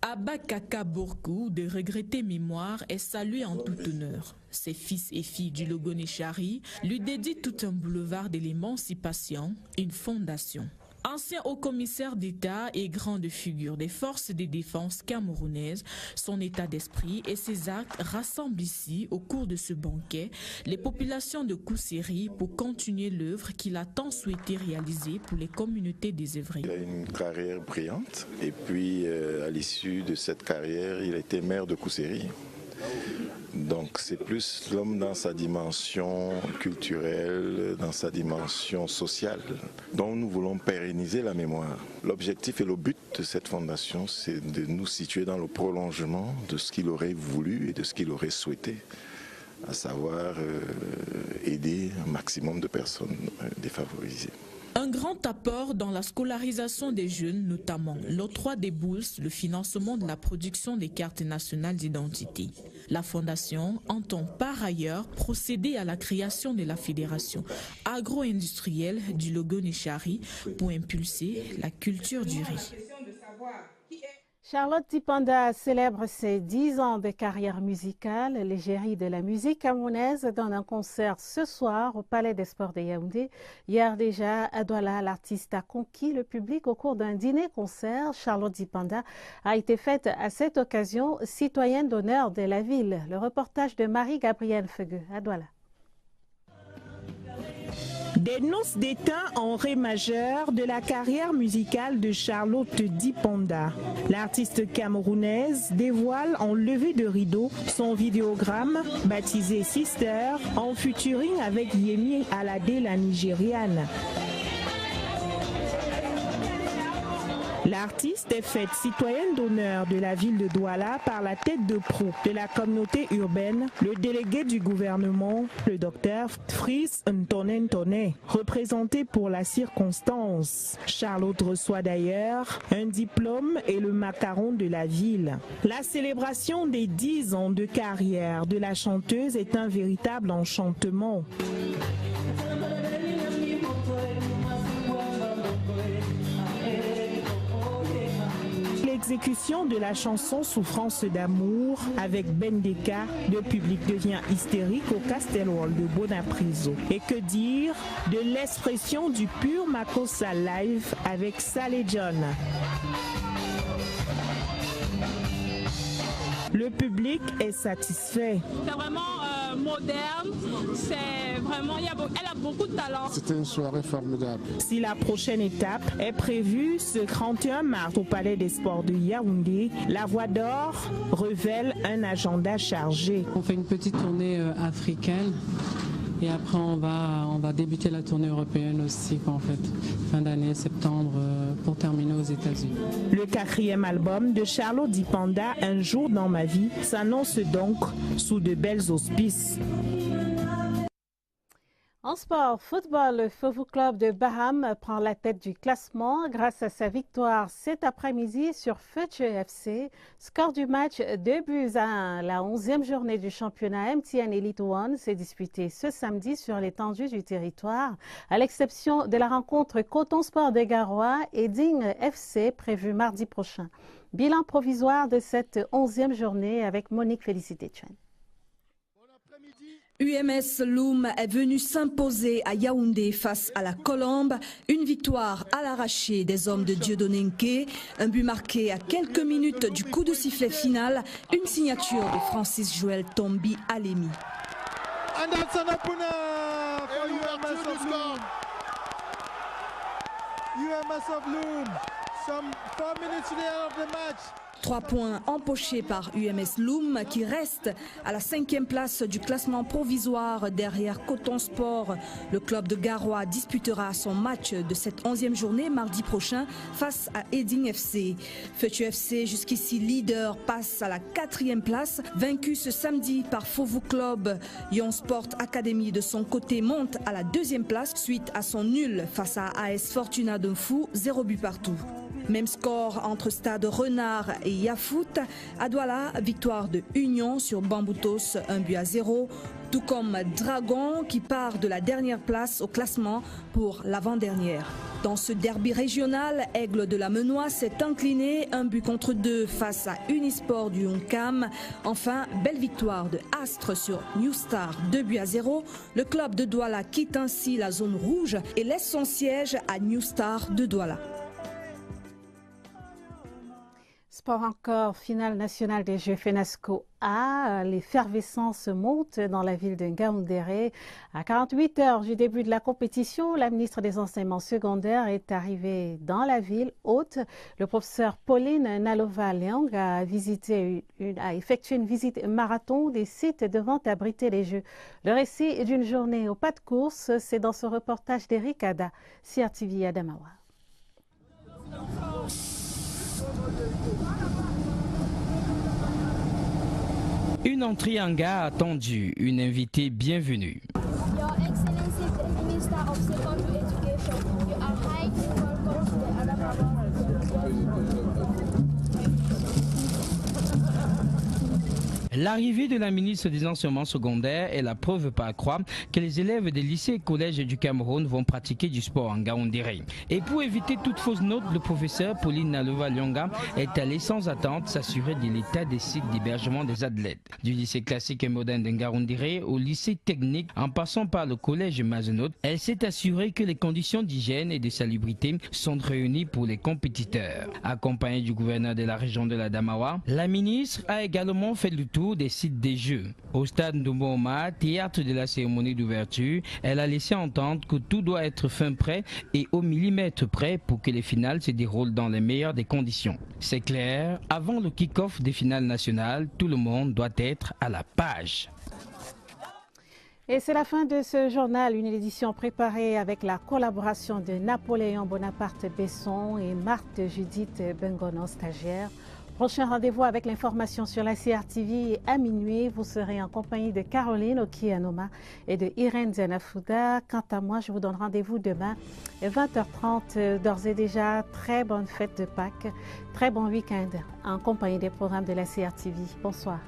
Abba Kaka Bourkou, de regrettée mémoire, est salué en tout honneur. Ses fils et filles du Logoné-Chari lui dédient tout un boulevard de l'émancipation, une fondation. Ancien haut-commissaire d'État et grande figure des forces de défense camerounaises, son état d'esprit et ses actes rassemblent ici, au cours de ce banquet, les populations de Kousséri pour continuer l'œuvre qu'il a tant souhaité réaliser pour les communautés désœuvrées. Il a une carrière brillante et puis à l'issue de cette carrière, il a été maire de Kousséri. Donc c'est plus l'homme dans sa dimension culturelle, dans sa dimension sociale, dont nous voulons pérenniser la mémoire. L'objectif et le but de cette fondation, c'est de nous situer dans le prolongement de ce qu'il aurait voulu et de ce qu'il aurait souhaité, à savoir aider un maximum de personnes défavorisées. Un grand apport dans la scolarisation des jeunes, notamment l'octroi des bourses, le financement de la production des cartes nationales d'identité. La Fondation entend par ailleurs procéder à la création de la fédération agro-industrielle du Logoné-Chari pour impulser la culture du riz. Charlotte Dipanda célèbre ses 10 ans de carrière musicale. L'égérie de la musique camerounaise donne un concert ce soir au Palais des Sports de Yaoundé. Hier déjà, à Douala, l'artiste a conquis le public au cours d'un dîner-concert. Charlotte Dipanda a été faite à cette occasion citoyenne d'honneur de la ville. Le reportage de Marie-Gabrielle Feugueux à Douala. Des noces d'état en ré majeur de la carrière musicale de Charlotte Dipanda. L'artiste camerounaise dévoile en levée de rideau son vidéogramme baptisé Sister en featuring avec Yemi Alade, la Nigériane. L'artiste est faite citoyenne d'honneur de la ville de Douala par la tête de proue de la communauté urbaine, le délégué du gouvernement, le docteur Fris Ntonentone, représenté pour la circonstance. Charlotte reçoit d'ailleurs un diplôme et le macaron de la ville. La célébration des 10 ans de carrière de la chanteuse est un véritable enchantement. L'exécution de la chanson Souffrance d'amour avec Bendeka, le public devient hystérique au Castel World de Bonapriso. Et que dire de l'expression du pur Makossa live avec Saleh John. Le public est satisfait. C'est vraiment moderne, c'est vraiment, elle a beaucoup de talent. C'était une soirée formidable. Si la prochaine étape est prévue ce 31 mars au Palais des Sports de Yaoundé, la Voix d'Or révèle un agenda chargé. On fait une petite tournée africaine. Et après, on va débuter la tournée européenne aussi, en fait, fin d'année, septembre, pour terminer aux États-Unis. Le 4e album de Charlotte Dipanda, Un jour dans ma vie, s'annonce donc sous de belles auspices. En sport, football, le Fofu Club de Baham prend la tête du classement grâce à sa victoire cet après-midi sur Fetche FC. Score du match 2-1. La 11e journée du championnat MTN Elite One s'est disputée ce samedi sur l'étendue du territoire, à l'exception de la rencontre Coton Sport des Garois et Digne FC prévue mardi prochain. Bilan provisoire de cette 11e journée avec Monique Félicité Chen. UMS Loum est venu s'imposer à Yaoundé face à la Colombe. Une victoire à l'arraché des hommes de Dieudonné Nké. Un but marqué à quelques minutes du coup de sifflet final. Une signature de Francis Joël Tombi Alemi. And that's an opener for UMS of Loum. UMS of Loum. Some 4 minutes to the end of the match. 3 points empochés par UMS Loum qui reste à la 5e place du classement provisoire derrière Coton Sport. Le club de Garoua disputera son match de cette 11e journée mardi prochain face à Eding FC. Feutu FC, jusqu'ici leader, passe à la 4e place, vaincu ce samedi par Fovu Club. Yon Sport Academy de son côté monte à la 2e place suite à son nul face à AS Fortuna Dunfou, 0 but partout. Même score entre Stade Renard et Yafoot. À Douala, victoire de Union sur Bamboutos, 1-0. Tout comme Dragon qui part de la dernière place au classement pour l'avant-dernière. Dans ce derby régional, Aigle de la Menois s'est incliné 1-2 face à Unisport du Honkam. Enfin, belle victoire de Astre sur New Star, 2-0. Le club de Douala quitte ainsi la zone rouge et laisse son siège à New Star de Douala. Sport encore, finale nationale des Jeux FENASCO A. L'effervescence monte dans la ville de Ngaoundéré. À 48 heures du début de la compétition, la ministre des Enseignements secondaires est arrivée dans la ville haute. Le professeur Pauline Nalova-Leong a effectué une visite marathon des sites devant abriter les Jeux. Le récit d'une journée au pas de course, c'est dans ce reportage d'Eric Ada, CRTV Adamawa. Une entrée en gare attendue, une invitée bienvenue. Your Excellency, the Minister of Secondary Education, you are highly welcome to the Adamawa. L'arrivée de la ministre des Enseignements secondaires est la preuve par croix que les élèves des lycées et collèges du Cameroun vont pratiquer du sport en Ngaoundéré. Et pour éviter toute fausse note, le professeur Pauline Nalova-Leong est allé sans attente s'assurer de l'état des sites d'hébergement des athlètes. Du lycée classique et moderne de Ngaoundéré au lycée technique en passant par le collège Mazenot, elle s'est assurée que les conditions d'hygiène et de salubrité sont réunies pour les compétiteurs. Accompagnée du gouverneur de la région de l'Adamawa, la ministre a également fait le tour des sites des Jeux. Au stade Ndoumoma, théâtre de la cérémonie d'ouverture, elle a laissé entendre que tout doit être fin prêt et au millimètre près pour que les finales se déroulent dans les meilleures des conditions. C'est clair, avant le kick-off des finales nationales, tout le monde doit être à la page. Et c'est la fin de ce journal, une édition préparée avec la collaboration de Napoléon Bonaparte Besson et Marthe Judith Bengono, stagiaire. Prochain rendez-vous avec l'information sur la CRTV à minuit. Vous serez en compagnie de Caroline Okianoma et de Irène Zanafouda. Quant à moi, je vous donne rendez-vous demain à 20h30. D'ores et déjà, très bonne fête de Pâques, très bon week-end en compagnie des programmes de la CRTV. Bonsoir.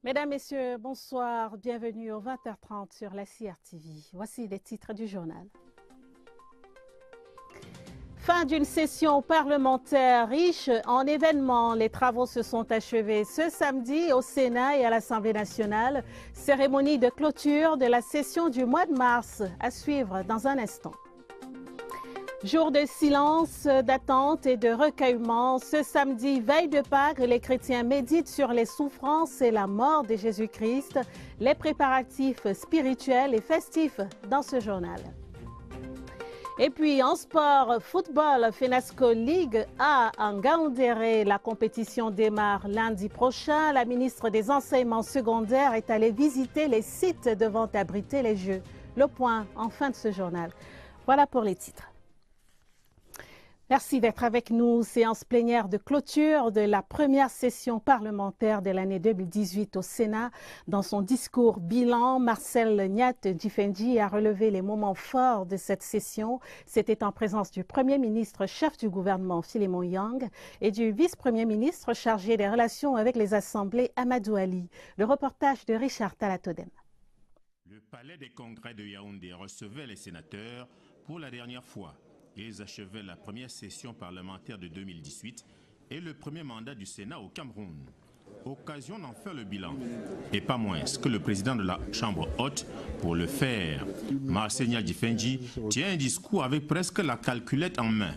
Mesdames, Messieurs, bonsoir. Bienvenue au 20h30 sur la CRTV. Voici les titres du journal. Fin d'une session parlementaire riche en événements. Les travaux se sont achevés ce samedi au Sénat et à l'Assemblée nationale. Cérémonie de clôture de la session du mois de mars à suivre dans un instant. Jour de silence, d'attente et de recueillement. Ce samedi, veille de Pâques, les chrétiens méditent sur les souffrances et la mort de Jésus-Christ, les préparatifs spirituels et festifs dans ce journal. Et puis en sport, football, FENASCO Ligue A en Ngaoundéré. La compétition démarre lundi prochain. La ministre des Enseignements secondaires est allée visiter les sites devant abriter les Jeux. Le point en fin de ce journal. Voilà pour les titres. Merci d'être avec nous. Séance plénière de clôture de la première session parlementaire de l'année 2018 au Sénat. Dans son discours bilan, Marcel Nyat-Difendi a relevé les moments forts de cette session. C'était en présence du Premier ministre chef du gouvernement Philémon Yang et du vice-premier ministre chargé des relations avec les assemblées Amadou Ali. Le reportage de Richard Talatodem. Le palais des congrès de Yaoundé recevait les sénateurs Pour la dernière fois, ils achevaient la première session parlementaire de 2018 et le premier mandat du Sénat au Cameroun. Occasion d'en faire le bilan. Et pas moins que le président de la Chambre haute, pour le faire, Marcel Difendji, tient un discours avec presque la calculette en main.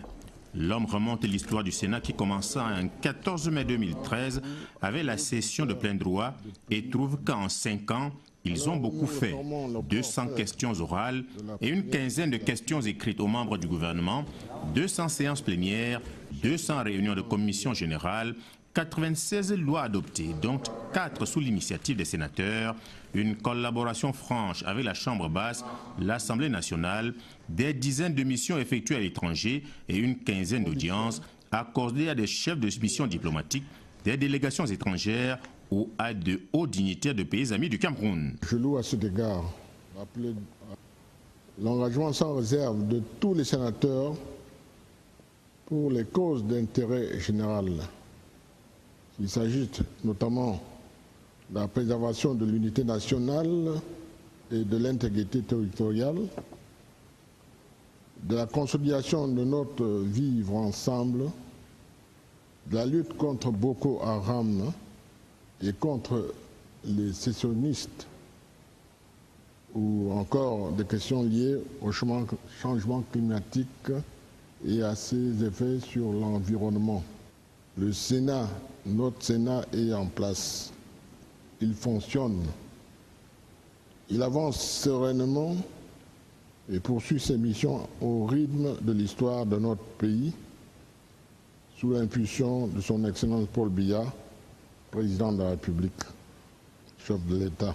L'homme remonte l'histoire du Sénat qui commença un 14 mai 2013 avec la session de plein droit et trouve qu'en 5 ans, ils ont beaucoup fait. 200 questions orales et une quinzaine de questions écrites aux membres du gouvernement, 200 séances plénières, 200 réunions de commission générale, 96 lois adoptées, dont 4 sous l'initiative des sénateurs, une collaboration franche avec la Chambre basse, l'Assemblée nationale, des dizaines de missions effectuées à l'étranger et une quinzaine d'audiences accordées à des chefs de missions diplomatiques, des délégations étrangères ou à de hauts dignitaires de pays amis du Cameroun. Je loue à cet égard l'engagement sans réserve de tous les sénateurs pour les causes d'intérêt général. Il s'agit notamment de la préservation de l'unité nationale et de l'intégrité territoriale, de la consolidation de notre vivre ensemble, de la lutte contre Boko Haram et contre les sécessionnistes, ou encore des questions liées au changement climatique et à ses effets sur l'environnement. Le Sénat, notre Sénat est en place. Il fonctionne. Il avance sereinement et poursuit ses missions au rythme de l'histoire de notre pays, sous l'impulsion de son Excellence Paul Biya, président de la République, chef de l'État.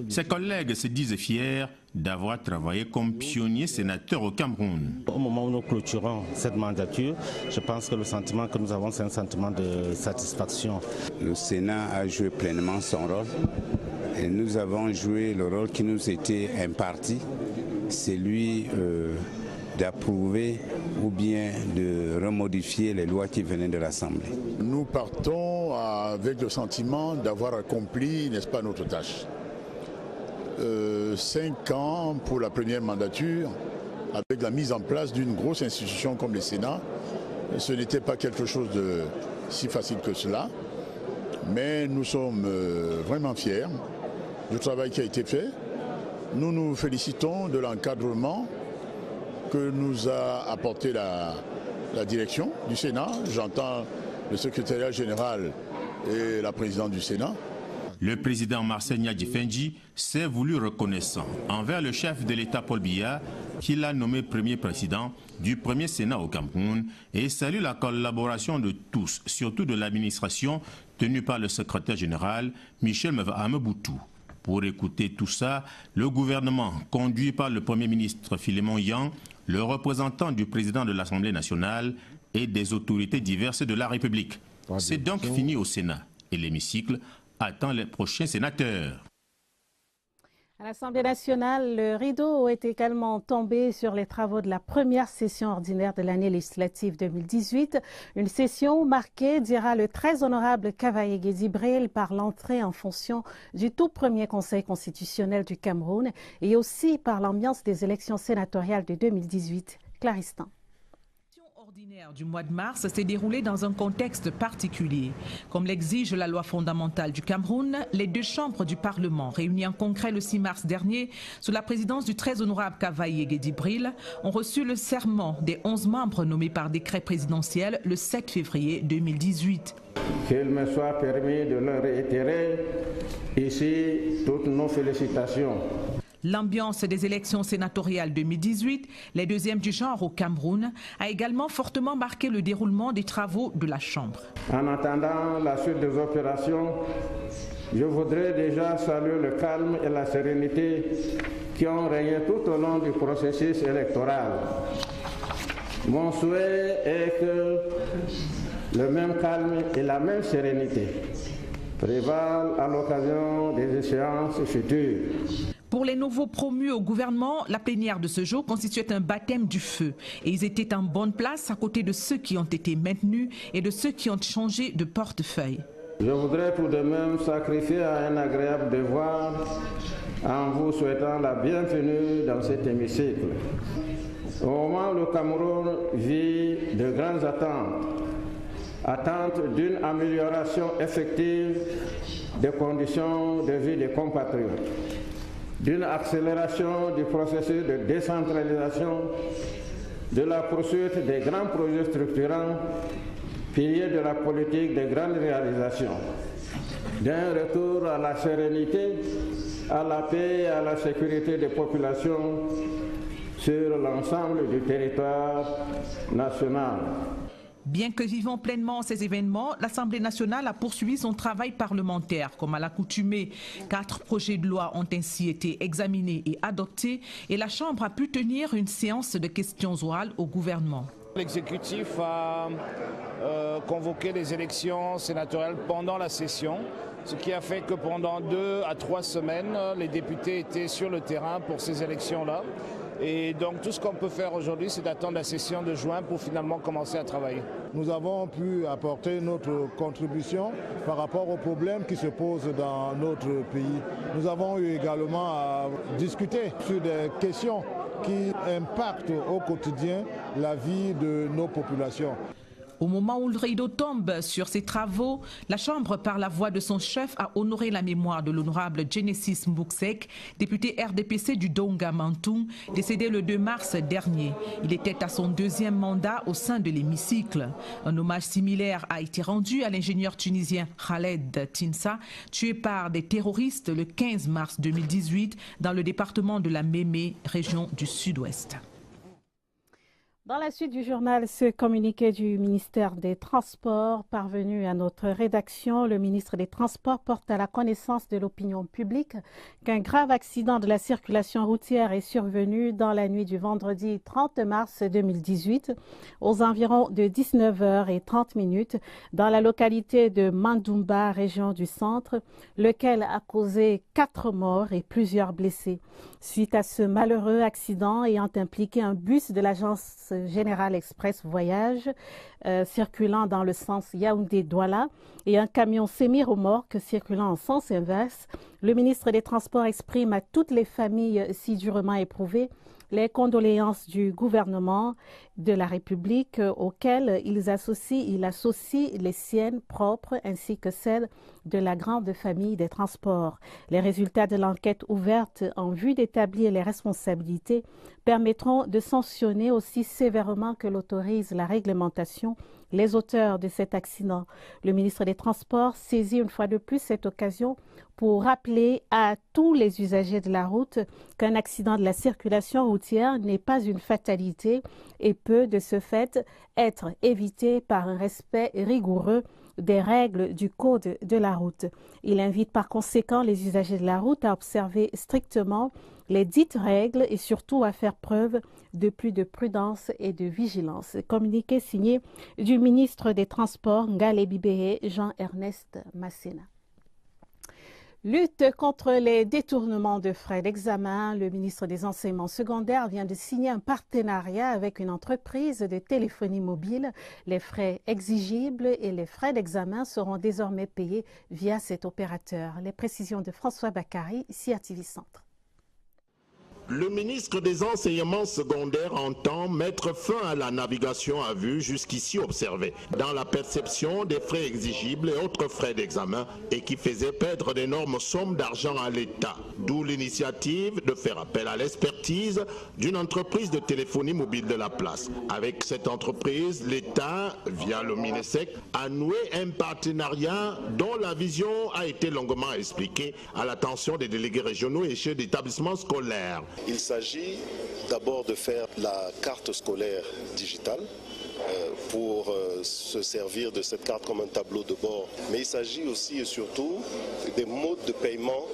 Ses collègues se disent fiers d'avoir travaillé comme pionnier sénateur au Cameroun. Au moment où nous clôturons cette mandature, je pense que le sentiment que nous avons, c'est un sentiment de satisfaction. Le Sénat a joué pleinement son rôle et nous avons joué le rôle qui nous était imparti, celui d'approuver ou bien de remodifier les lois qui venaient de l'Assemblée. Nous partons avec le sentiment d'avoir accompli, n'est-ce pas, notre tâche. 5 ans pour la première mandature, avec la mise en place d'une grosse institution comme le Sénat. Ce n'était pas quelque chose de si facile que cela, mais nous sommes vraiment fiers du travail qui a été fait. Nous nous félicitons de l'encadrement que nous a apporté la direction du Sénat. J'entends le secrétariat général et la présidente du Sénat. Le président Marcel Difendji s'est voulu reconnaissant envers le chef de l'État Paul Biya, qui l'a nommé premier président du premier Sénat au Cameroun, et salue la collaboration de tous, surtout de l'administration tenue par le secrétaire général Michel Mevameboutou. Pour écouter tout ça, le gouvernement, conduit par le premier ministre Philémon Yang, le représentant du président de l'Assemblée nationale et des autorités diverses de la République. C'est donc fini au Sénat et l'hémicycle attend les prochains sénateurs. À l'Assemblée nationale, le rideau est également tombé sur les travaux de la première session ordinaire de l'année législative 2018. Une session marquée, dira le très honorable Kavaye Guédibril, par l'entrée en fonction du tout premier Conseil constitutionnel du Cameroun et aussi par l'ambiance des élections sénatoriales de 2018. Claristan. Ordinaire du mois de mars s'est déroulé dans un contexte particulier. Comme l'exige la loi fondamentale du Cameroun, les 2 chambres du Parlement, réunies en congrès le 6 mars dernier, sous la présidence du très honorable Kavaye Guédibril, ont reçu le serment des 11 membres nommés par décret présidentiel le 7 février 2018. Qu'il me soit permis de leur réitérer ici toutes nos félicitations. L'ambiance des élections sénatoriales 2018, les deuxièmes du genre au Cameroun, a également fortement marqué le déroulement des travaux de la Chambre. En attendant la suite des opérations, je voudrais déjà saluer le calme et la sérénité qui ont régné tout au long du processus électoral. Mon souhait est que le même calme et la même sérénité prévalent à l'occasion des échéances futures. Pour les nouveaux promus au gouvernement, la plénière de ce jour constituait un baptême du feu. Et ils étaient en bonne place à côté de ceux qui ont été maintenus et de ceux qui ont changé de portefeuille. Je voudrais tout de même sacrifier à un agréable devoir en vous souhaitant la bienvenue dans cet hémicycle. Au moment où le Cameroun vit de grandes attentes d'une amélioration effective des conditions de vie des compatriotes, d'une accélération du processus de décentralisation, de la poursuite des grands projets structurants, piliers de la politique des grandes réalisations, d'un retour à la sérénité, à la paix et à la sécurité des populations sur l'ensemble du territoire national. Bien que vivant pleinement ces événements, l'Assemblée nationale a poursuivi son travail parlementaire. Comme à l'accoutumée, 4 projets de loi ont ainsi été examinés et adoptés et la Chambre a pu tenir une séance de questions orales au gouvernement. L'exécutif a convoqué les élections sénatoriales pendant la session, ce qui a fait que pendant 2 à 3 semaines, les députés étaient sur le terrain pour ces élections-là. Et donc tout ce qu'on peut faire aujourd'hui, c'est d'attendre la session de juin pour finalement commencer à travailler. Nous avons pu apporter notre contribution par rapport aux problèmes qui se posent dans notre pays. Nous avons eu également à discuter sur des questions qui impactent au quotidien la vie de nos populations. Au moment où le rideau tombe sur ces travaux, la Chambre, par la voix de son chef, a honoré la mémoire de l'honorable Genesis Mbouksek, député RDPC du Donga Mantoum, décédé le 2 mars dernier. Il était à son 2e mandat au sein de l'hémicycle. Un hommage similaire a été rendu à l'ingénieur tunisien Khaled Tinsa, tué par des terroristes le 15 mars 2018 dans le département de la Mémé, région du Sud-Ouest. Dans la suite du journal, ce communiqué du ministère des Transports parvenu à notre rédaction, le ministre des Transports porte à la connaissance de l'opinion publique qu'un grave accident de la circulation routière est survenu dans la nuit du vendredi 30 mars 2018 aux environs de 19h30 dans la localité de Mandoumba, région du centre, lequel a causé 4 morts et plusieurs blessés. Suite à ce malheureux accident ayant impliqué un bus de l'agence Général Express Voyage circulant dans le sens Yaoundé-Douala et un camion semi-remorque circulant en sens inverse, le ministre des Transports exprime à toutes les familles si durement éprouvées les condoléances du gouvernement de la République auxquelles il associe les siennes propres ainsi que celles de la grande famille des transports. Les résultats de l'enquête ouverte en vue d'établir les responsabilités permettront de sanctionner aussi sévèrement que l'autorise la réglementation les auteurs de cet accident. Le ministre des Transports saisit une fois de plus cette occasion pour rappeler à tous les usagers de la route qu'un accident de la circulation routière n'est pas une fatalité et peut de ce fait être évité par un respect rigoureux des règles du code de la route. Il invite par conséquent les usagers de la route à observer strictement les dites règles et surtout à faire preuve de plus de prudence et de vigilance. Communiqué signé du ministre des Transports, Ngale Bibéé, Jean-Ernest Massena. Lutte contre les détournements de frais d'examen. Le ministre des Enseignements secondaires vient de signer un partenariat avec une entreprise de téléphonie mobile. Les frais exigibles et les frais d'examen seront désormais payés via cet opérateur. Les précisions de François Bakary, CRTV Centre. Le ministre des Enseignements secondaires entend mettre fin à la navigation à vue jusqu'ici observée dans la perception des frais exigibles et autres frais d'examen et qui faisaient perdre d'énormes sommes d'argent à l'État. D'où l'initiative de faire appel à l'expertise d'une entreprise de téléphonie mobile de la place. Avec cette entreprise, l'État, via le MINESEC, a noué un partenariat dont la vision a été longuement expliquée à l'attention des délégués régionaux et chefs d'établissements scolaires. Il s'agit d'abord de faire la carte scolaire digitale pour se servir de cette carte comme un tableau de bord. Mais il s'agit aussi et surtout des modes de paiement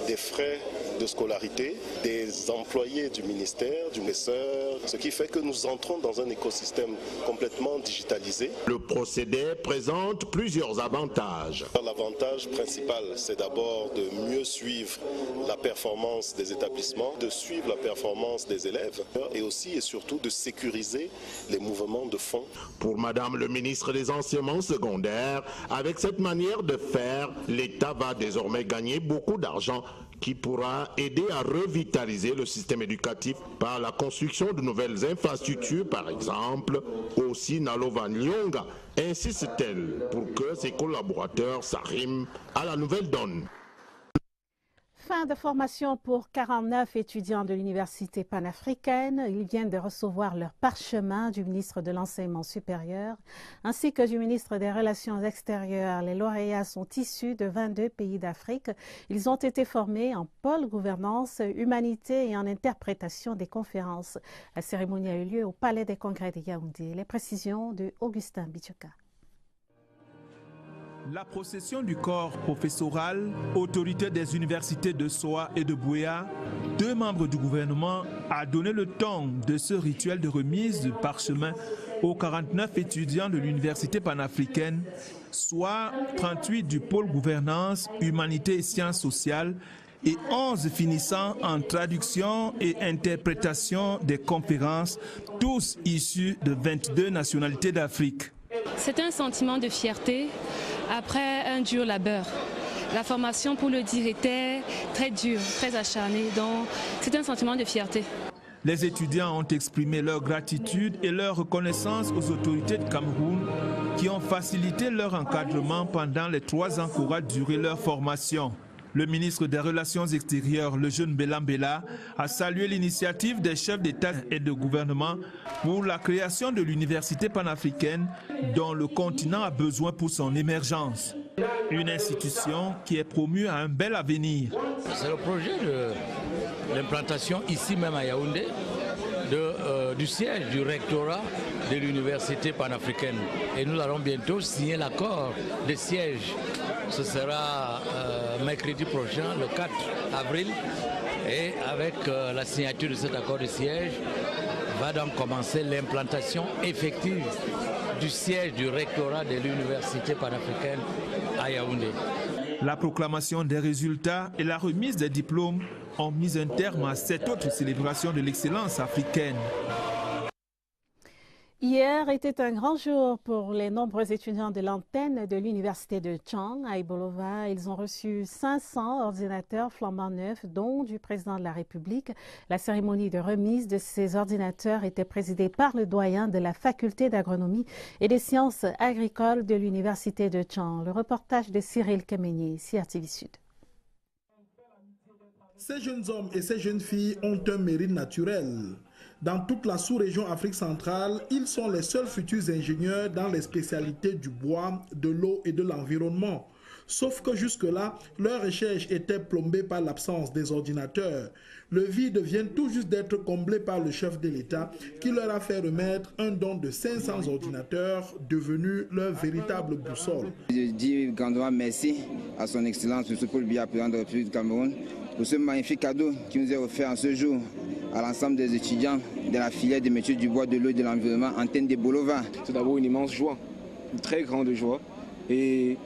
des frais de scolarité des employés du ministère, du professeur, ce qui fait que nous entrons dans un écosystème complètement digitalisé. Le procédé présente plusieurs avantages. L'avantage principal, c'est d'abord de mieux suivre la performance des établissements, de suivre la performance des élèves et aussi et surtout de sécuriser les mouvements de fonds. Pour Madame le ministre des Enseignements secondaires, avec cette manière de faire, l'État va désormais gagner beaucoup d'argent qui pourra aider à revitaliser le système éducatif par la construction de nouvelles infrastructures, par exemple. Aussi, Nalova Nyonga insiste-t-elle pour que ses collaborateurs s'arriment à la nouvelle donne. Fin de formation pour 49 étudiants de l'Université panafricaine. Ils viennent de recevoir leur parchemin du ministre de l'Enseignement supérieur ainsi que du ministre des Relations extérieures. Les lauréats sont issus de 22 pays d'Afrique. Ils ont été formés en pôle gouvernance, humanité et en interprétation des conférences. La cérémonie a eu lieu au Palais des Congrès de Yaoundé. Les précisions de Augustin Bichoka. La procession du corps professoral, autorité des universités de Soa et de Buea, deux membres du gouvernement, a donné le temps de ce rituel de remise de parchemin aux 49 étudiants de l'université panafricaine, soit 38 du pôle gouvernance, humanité et sciences sociales, et 11 finissant en traduction et interprétation des conférences, tous issus de 22 nationalités d'Afrique. C'est un sentiment de fierté après un dur labeur. La formation, pour le dire, était très dure, très acharnée, donc c'est un sentiment de fierté. Les étudiants ont exprimé leur gratitude et leur reconnaissance aux autorités de Cameroun qui ont facilité leur encadrement pendant les 3 ans qu'aura duré leur formation. Le ministre des Relations extérieures, le jeune Belambela, a salué l'initiative des chefs d'État et de gouvernement pour la création de l'université panafricaine dont le continent a besoin pour son émergence. Une institution qui est promue à un bel avenir. C'est le projet de l'implantation ici même à Yaoundé du siège du rectorat de l'université panafricaine. Et nous allons bientôt signer l'accord de siège. Ce sera mercredi prochain, le 4 avril. Et avec la signature de cet accord de siège, va donc commencer l'implantation effective du siège du rectorat de l'université panafricaine à Yaoundé. La proclamation des résultats et la remise des diplômes ont mis un terme à cette autre célébration de l'excellence africaine. Hier était un grand jour pour les nombreux étudiants de l'antenne de l'université de Chang à Ibolova. Ils ont reçu 500 ordinateurs flambant neufs, dont du président de la République. La cérémonie de remise de ces ordinateurs était présidée par le doyen de la faculté d'agronomie et des sciences agricoles de l'université de Chang. Le reportage de Cyril Kemenyé, CRTV Sud. Ces jeunes hommes et ces jeunes filles ont un mérite naturel. Dans toute la sous-région Afrique centrale, ils sont les seuls futurs ingénieurs dans les spécialités du bois, de l'eau et de l'environnement. Sauf que jusque-là, leurs recherches étaient plombées par l'absence des ordinateurs. Le vide vient tout juste d'être comblé par le chef de l'État qui leur a fait remettre un don de 500 ordinateurs devenus leur véritable boussole. Je dis grandement merci à son Excellence, M. Paul Biya, président de la République du Cameroun, pour ce magnifique cadeau qui nous est offert en ce jour à l'ensemble des étudiants de la filière des métiers du bois, de l'eau et de l'environnement, antenne de Bolova. C'est d'abord une immense joie, une très grande joie. Et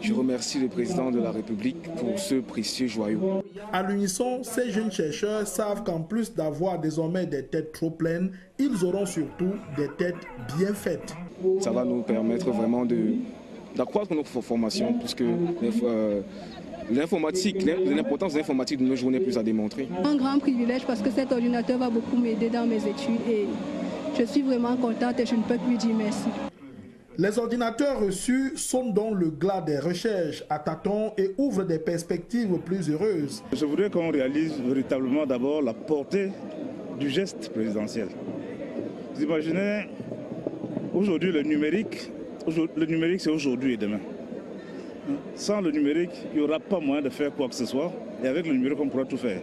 je remercie le président de la République pour ce précieux joyau. À l'unisson, ces jeunes chercheurs savent qu'en plus d'avoir désormais des têtes trop pleines, ils auront surtout des têtes bien faites. Ça va nous permettre vraiment d'accroître notre formation, puisque l'informatique, l'importance de l'informatique de nos jours n'est plus à démontrer. Un grand privilège parce que cet ordinateur va beaucoup m'aider dans mes études et je suis vraiment contente et je ne peux que lui dire merci. Les ordinateurs reçus sont donc le glas des recherches à tâtons et ouvrent des perspectives plus heureuses. Je voudrais qu'on réalise véritablement d'abord la portée du geste présidentiel. Vous imaginez, aujourd'hui le numérique c'est aujourd'hui et demain. Sans le numérique, il n'y aura pas moyen de faire quoi que ce soit et avec le numérique on pourra tout faire.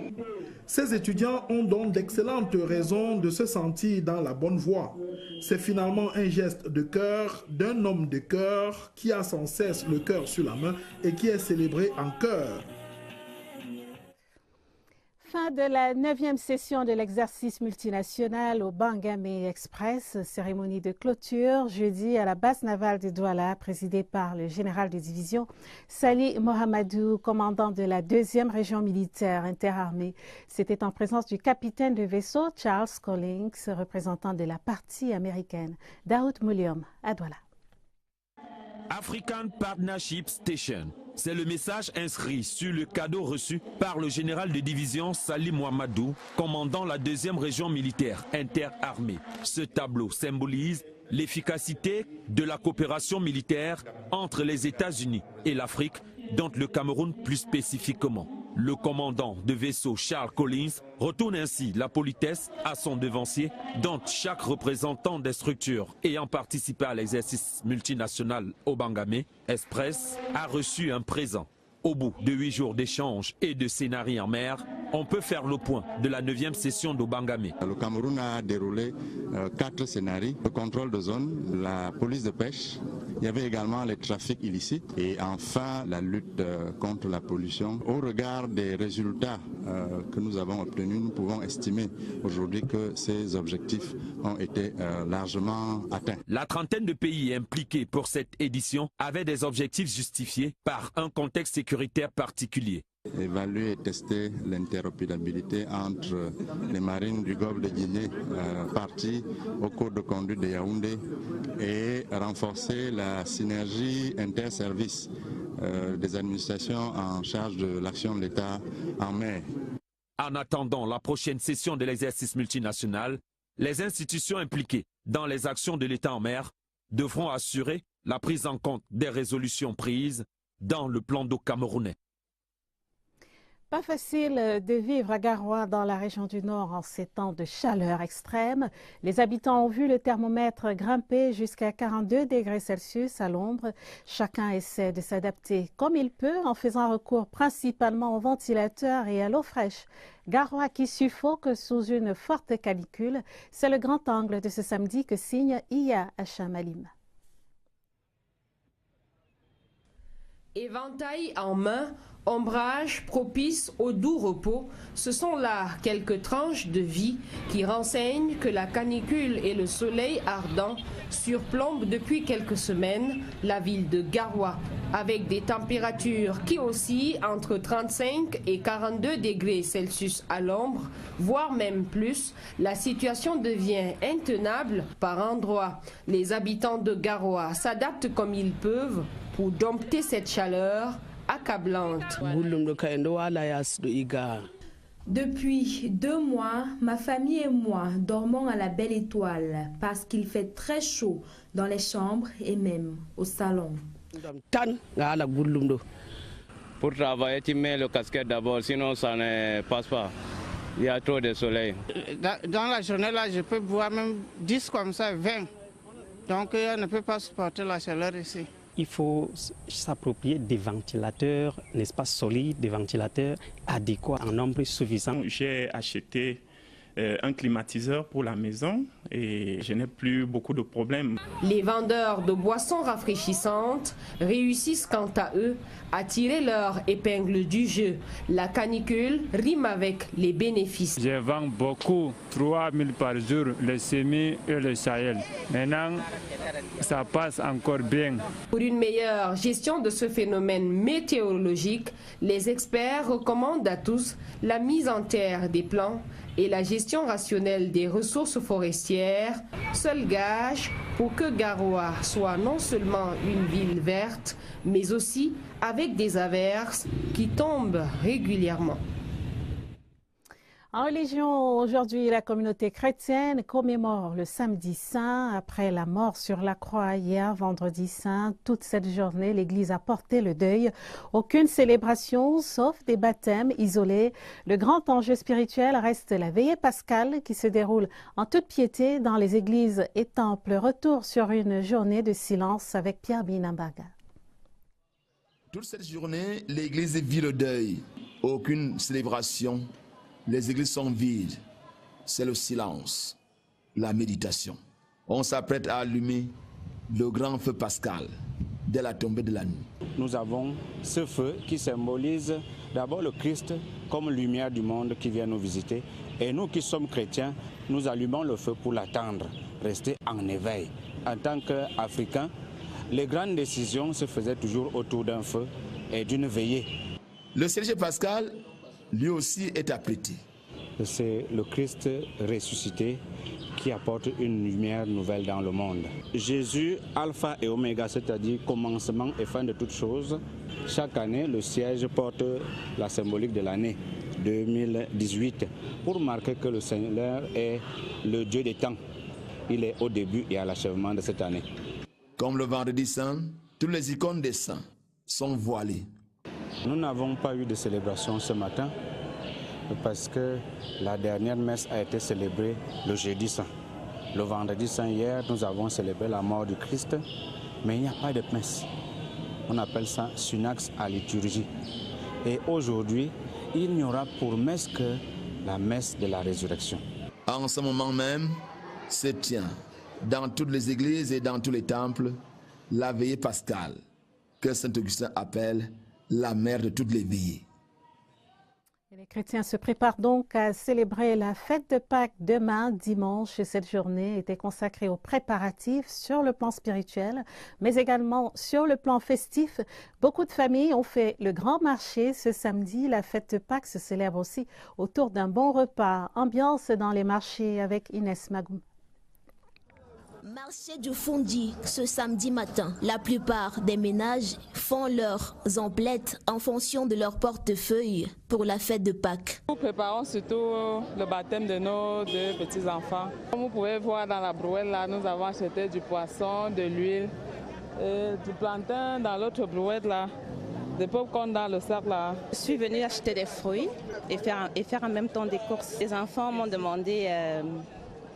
Ces étudiants ont donc d'excellentes raisons de se sentir dans la bonne voie. C'est finalement un geste de cœur d'un homme de cœur qui a sans cesse le cœur sur la main et qui est célébré en cœur. Fin de la 9e session de l'exercice multinational au Bangamé Express, cérémonie de clôture jeudi à la base navale de Douala, présidée par le général de division Sali Mohamedou, commandant de la 2e région militaire interarmée. C'était en présence du capitaine de vaisseau Charles Collins, représentant de la partie américaine. Daoud Mouliom à Douala. African Partnership Station. C'est le message inscrit sur le cadeau reçu par le général de division Sali Mohamedou, commandant la 2e région militaire interarmée. Ce tableau symbolise l'efficacité de la coopération militaire entre les États-Unis et l'Afrique, dont le Cameroun plus spécifiquement. Le commandant de vaisseau Charles Collins retourne ainsi la politesse à son devancier, dont chaque représentant des structures ayant participé à l'exercice multinational au Bangamé Express a reçu un présent. Au bout de 8 jours d'échanges et de scénarii en mer, on peut faire le point de la 9e session d'Obangamé. Le Cameroun a déroulé 4 scénarios, le contrôle de zone, la police de pêche, il y avait également les trafics illicites et enfin la lutte contre la pollution. Au regard des résultats que nous avons obtenus, nous pouvons estimer aujourd'hui que ces objectifs ont été largement atteints. La trentaine de pays impliqués pour cette édition avaient des objectifs justifiés par un contexte sécuritaire particulier. Évaluer et tester l'interopérabilité entre les marines du golfe de Guinée parties au code de conduite de Yaoundé et renforcer la synergie interservices des administrations en charge de l'action de l'État en mer. En attendant la prochaine session de l'exercice multinational, les institutions impliquées dans les actions de l'État en mer devront assurer la prise en compte des résolutions prises dans le plan d'eau camerounais. Pas facile de vivre à Garoua dans la région du Nord en ces temps de chaleur extrême. Les habitants ont vu le thermomètre grimper jusqu'à 42 degrés Celsius à l'ombre. Chacun essaie de s'adapter comme il peut en faisant recours principalement aux ventilateurs et à l'eau fraîche. Garoua qui suffoque sous une forte canicule, c'est le grand angle de ce samedi que signe Iya Achamalim. Éventail en main, ombrage propice au doux repos, ce sont là quelques tranches de vie qui renseignent que la canicule et le soleil ardent surplombent depuis quelques semaines la ville de Garoua, avec des températures qui oscillent entre 35 et 42 degrés Celsius à l'ombre, voire même plus. La situation devient intenable par endroits. Les habitants de Garoua s'adaptent comme ils peuvent pour dompter cette chaleur accablante. Depuis 2 mois, ma famille et moi dormons à la Belle Étoile parce qu'il fait très chaud dans les chambres et même au salon. Pour travailler, tu mets le casquette d'abord, sinon ça ne passe pas. Il y a trop de soleil. Dans la journée, là, je peux boire même 10 comme ça, 20. Donc, on ne peut pas supporter la chaleur ici. Il faut s'approprier des ventilateurs, un espace solide, des ventilateurs adéquats en nombre suffisant. J'ai acheté un climatiseur pour la maison et je n'ai plus beaucoup de problèmes. Les vendeurs de boissons rafraîchissantes réussissent quant à eux à tirer leur épingle du jeu. La canicule rime avec les bénéfices. Je vends beaucoup, 3 000 par jour, les semis et le Sahel. Maintenant, ça passe encore bien. Pour une meilleure gestion de ce phénomène météorologique, les experts recommandent à tous la mise en terre des plants et la gestion rationnelle des ressources forestières, seul gage pour que Garoua soit non seulement une ville verte, mais aussi avec des averses qui tombent régulièrement. En religion, aujourd'hui, la communauté chrétienne commémore le samedi saint. Après la mort sur la croix hier, vendredi saint, toute cette journée, l'Église a porté le deuil. Aucune célébration, sauf des baptêmes isolés. Le grand enjeu spirituel reste la veillée pascale qui se déroule en toute piété dans les églises et temples. Retour sur une journée de silence avec Pierre Binambaga. Toute cette journée, l'Église vit le deuil. Aucune célébration. Les églises sont vides, c'est le silence, la méditation. On s'apprête à allumer le grand feu pascal dès la tombée de la nuit. Nous avons ce feu qui symbolise D'abord le Christ comme lumière du monde qui vient nous visiter. Et nous qui sommes chrétiens, nous allumons le feu pour l'attendre, rester en éveil. En tant qu'Africains, les grandes décisions se faisaient toujours autour d'un feu et d'une veillée. Le clergé pascal, lui aussi, est apprêté. C'est le Christ ressuscité qui apporte une lumière nouvelle dans le monde. Jésus, alpha et oméga, c'est-à-dire commencement et fin de toutes choses. Chaque année, le siège porte la symbolique de l'année 2018 pour marquer que le Seigneur est le Dieu des temps. Il est au début et à l'achèvement de cette année. Comme le vendredi saint, toutes les icônes des saints sont voilées. Nous n'avons pas eu de célébration ce matin parce que la dernière messe a été célébrée le jeudi saint. Le vendredi saint hier, nous avons célébré la mort du Christ, mais il n'y a pas de messe. On appelle ça synaxe à liturgie. Et aujourd'hui, il n'y aura pour messe que la messe de la résurrection. En ce moment même, se tient dans toutes les églises et dans tous les temples la veillée pascale, que saint Augustin appelle la mère de toutes les veillées. Les chrétiens se préparent donc à célébrer la fête de Pâques demain, dimanche. Cette journée était consacrée aux préparatifs sur le plan spirituel, mais également sur le plan festif. Beaucoup de familles ont fait le grand marché ce samedi. La fête de Pâques se célèbre aussi autour d'un bon repas. Ambiance dans les marchés avec Inès Magoum. Marché du Fondi ce samedi matin. La plupart des ménages font leurs emplettes en fonction de leur portefeuille pour la fête de Pâques. Nous préparons surtout le baptême de nos deux petits-enfants. Comme vous pouvez voir dans la brouette, là, nous avons acheté du poisson, de l'huile, et du plantain dans l'autre brouette, là, des pop-corn dans le sac. Là. Je suis venue acheter des fruits et faire en même temps des courses. Les enfants m'ont demandé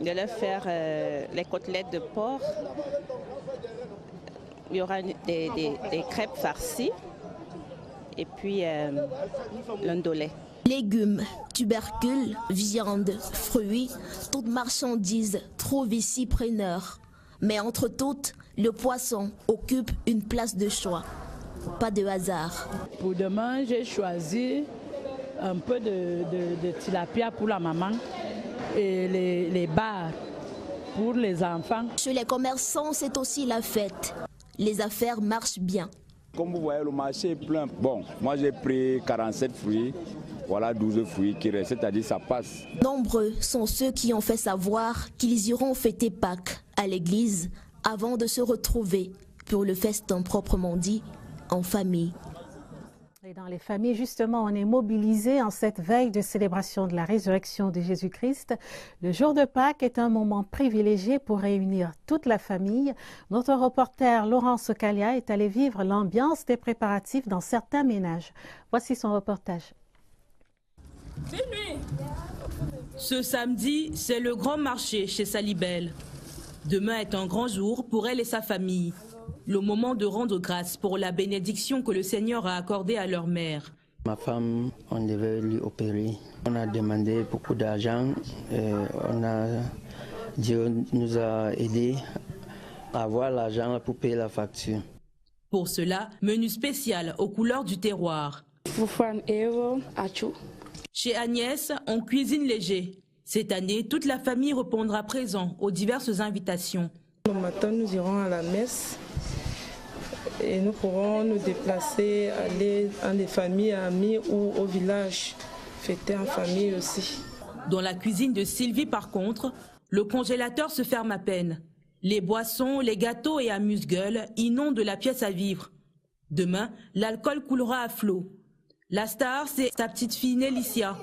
de leur faire les côtelettes de porc. Il y aura des crêpes farcies et puis l'indolé. Légumes, tubercules, viande, fruits, toute marchandise trouve ici preneur. Mais entre toutes, le poisson occupe une place de choix. Pas de hasard. Pour demain, j'ai choisi un peu de tilapia pour la maman et les bars pour les enfants. Chez les commerçants, c'est aussi la fête. Les affaires marchent bien. Comme vous voyez, le marché est plein. Bon, moi j'ai pris 47 fruits, voilà 12 fruits qui restent, c'est-à-dire ça passe. Nombreux sont ceux qui ont fait savoir qu'ils iront fêter Pâques à l'église avant de se retrouver pour le festin proprement dit en famille. Et dans les familles, justement, on est mobilisé en cette veille de célébration de la résurrection de Jésus-Christ. Le jour de Pâques est un moment privilégié pour réunir toute la famille. Notre reporter Laurence Ocalia est allé vivre l'ambiance des préparatifs dans certains ménages. Voici son reportage. Ce samedi, c'est le grand marché chez Salibel. Demain est un grand jour pour elle et sa famille. Le moment de rendre grâce pour la bénédiction que le Seigneur a accordée à leur mère. Ma femme, on devait lui opérer. On a demandé beaucoup d'argent. Dieu nous a aidés à avoir l'argent pour payer la facture. Pour cela, menu spécial aux couleurs du terroir. Chez Agnès, on cuisine léger. Cette année, toute la famille répondra présent aux diverses invitations. Le matin, nous irons à la messe et nous pourrons nous déplacer, aller dans des familles amies ou au village, fêter en famille aussi. Dans la cuisine de Sylvie, par contre, le congélateur se ferme à peine. Les boissons, les gâteaux et amuse-gueules inondent la pièce à vivre. Demain, l'alcool coulera à flot. La star, c'est sa petite fille Nélicia.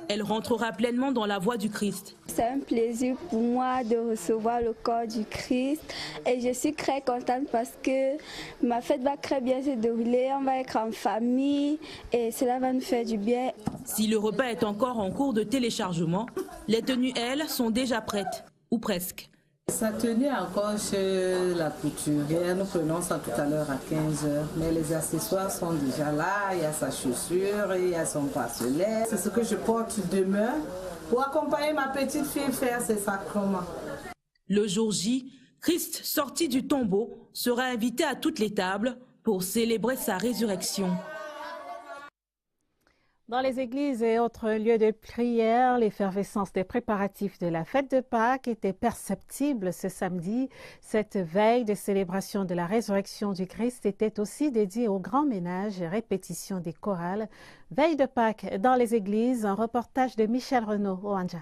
Elle rentrera pleinement dans la voie du Christ. C'est un plaisir pour moi de recevoir le corps du Christ et je suis très contente parce que ma fête va très bien se dérouler, on va être en famille et cela va nous faire du bien. Si le repas est encore en cours de téléchargement, les tenues, elles, sont déjà prêtes, ou presque. Sa tenue est encore chez la couturière, nous prenons ça tout à l'heure à 15h, mais les accessoires sont déjà là, il y a sa chaussure, il y a son bracelet. C'est ce que je porte demain pour accompagner ma petite fille faire ses sacrements. Le jour J, Christ, sorti du tombeau, sera invité à toutes les tables pour célébrer sa résurrection. Dans les églises et autres lieux de prière, l'effervescence des préparatifs de la fête de Pâques était perceptible ce samedi. Cette veille de célébration de la résurrection du Christ était aussi dédiée au grand ménage et répétition des chorales. Veille de Pâques dans les églises, un reportage de Michel Renaud au Anja.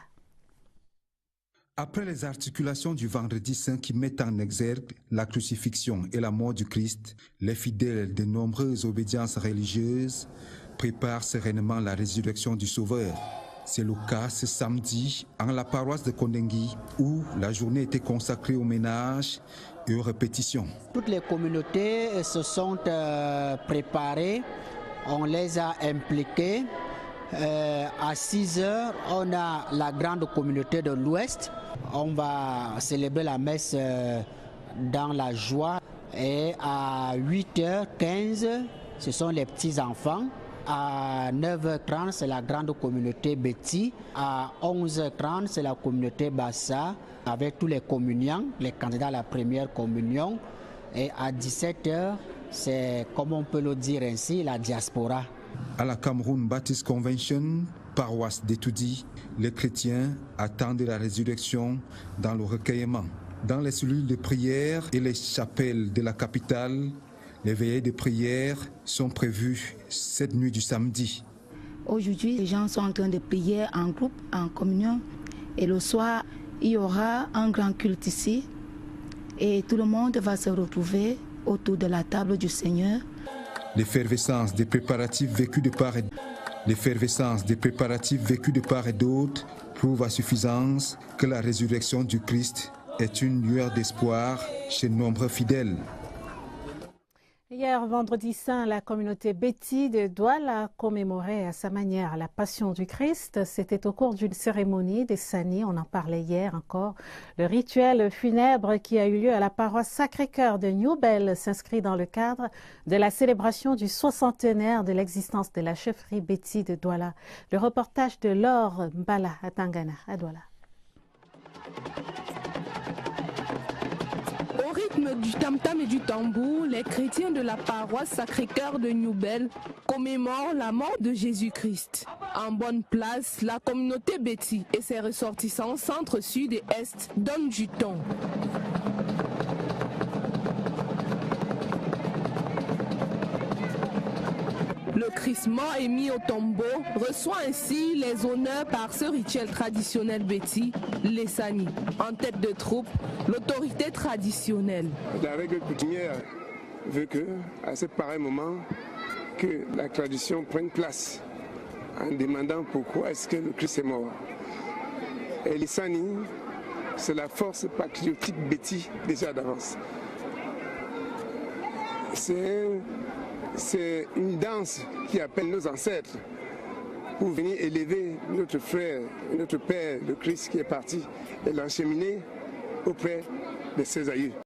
Après les articulations du Vendredi Saint qui mettent en exergue la crucifixion et la mort du Christ, les fidèles de nombreuses obédiences religieuses préparent sereinement la résurrection du Sauveur. C'est le cas ce samedi en la paroisse de Kondengui où la journée était consacrée au ménage et aux répétitions. Toutes les communautés se sont préparées, on les a impliquées. À 6 heures, on a la grande communauté de l'Ouest. On va célébrer la messe dans la joie. Et à 8h15, ce sont les petits-enfants. À 9h30, c'est la grande communauté Betty. À 11h30, c'est la communauté Bassa, avec tous les communiants, les candidats à la première communion. Et à 17h, c'est, comme on peut le dire ainsi, la diaspora. À la Cameroun Baptist Convention, paroisse d'Etoudi, les chrétiens attendent la résurrection dans le recueillement. Dans les cellules de prière et les chapelles de la capitale, les veillées de prière sont prévues cette nuit du samedi. Aujourd'hui, les gens sont en train de prier en groupe, en communion. Et le soir, il y aura un grand culte ici. Et tout le monde va se retrouver autour de la table du Seigneur. L'effervescence des préparatifs vécus de part et d'autre prouve à suffisance que la résurrection du Christ est une lueur d'espoir chez de nombreux fidèles. Hier, vendredi saint, la communauté Betty de Douala a commémoré à sa manière la passion du Christ. C'était au cours d'une cérémonie des Sani, on en parlait hier encore. Le rituel funèbre qui a eu lieu à la paroisse Sacré-Cœur de Newbel s'inscrit dans le cadre de la célébration du 60e de l'existence de la chefferie Betty de Douala. Le reportage de Laure Mbala à Tangana, à Douala. Au rythme du tam-tam et du tambour, les chrétiens de la paroisse Sacré-Cœur de Newbel commémorent la mort de Jésus-Christ. En bonne place, la communauté Betty et ses ressortissants centre, sud et est donnent du ton. Le Christ mort et mis au tombeau reçoit ainsi les honneurs par ce rituel traditionnel Betty, les Sani. En tête de troupe, l'autorité traditionnelle. La règle coutumière veut que, à ce pareil moment, que la tradition prenne place en demandant pourquoi est-ce que le Christ est mort. Et les Sani, c'est la force patriotique Betty déjà d'avance. C'est une danse qui appelle nos ancêtres pour venir élever notre frère, notre père, le Christ qui est parti, et l'encheminer auprès de ses aïeux.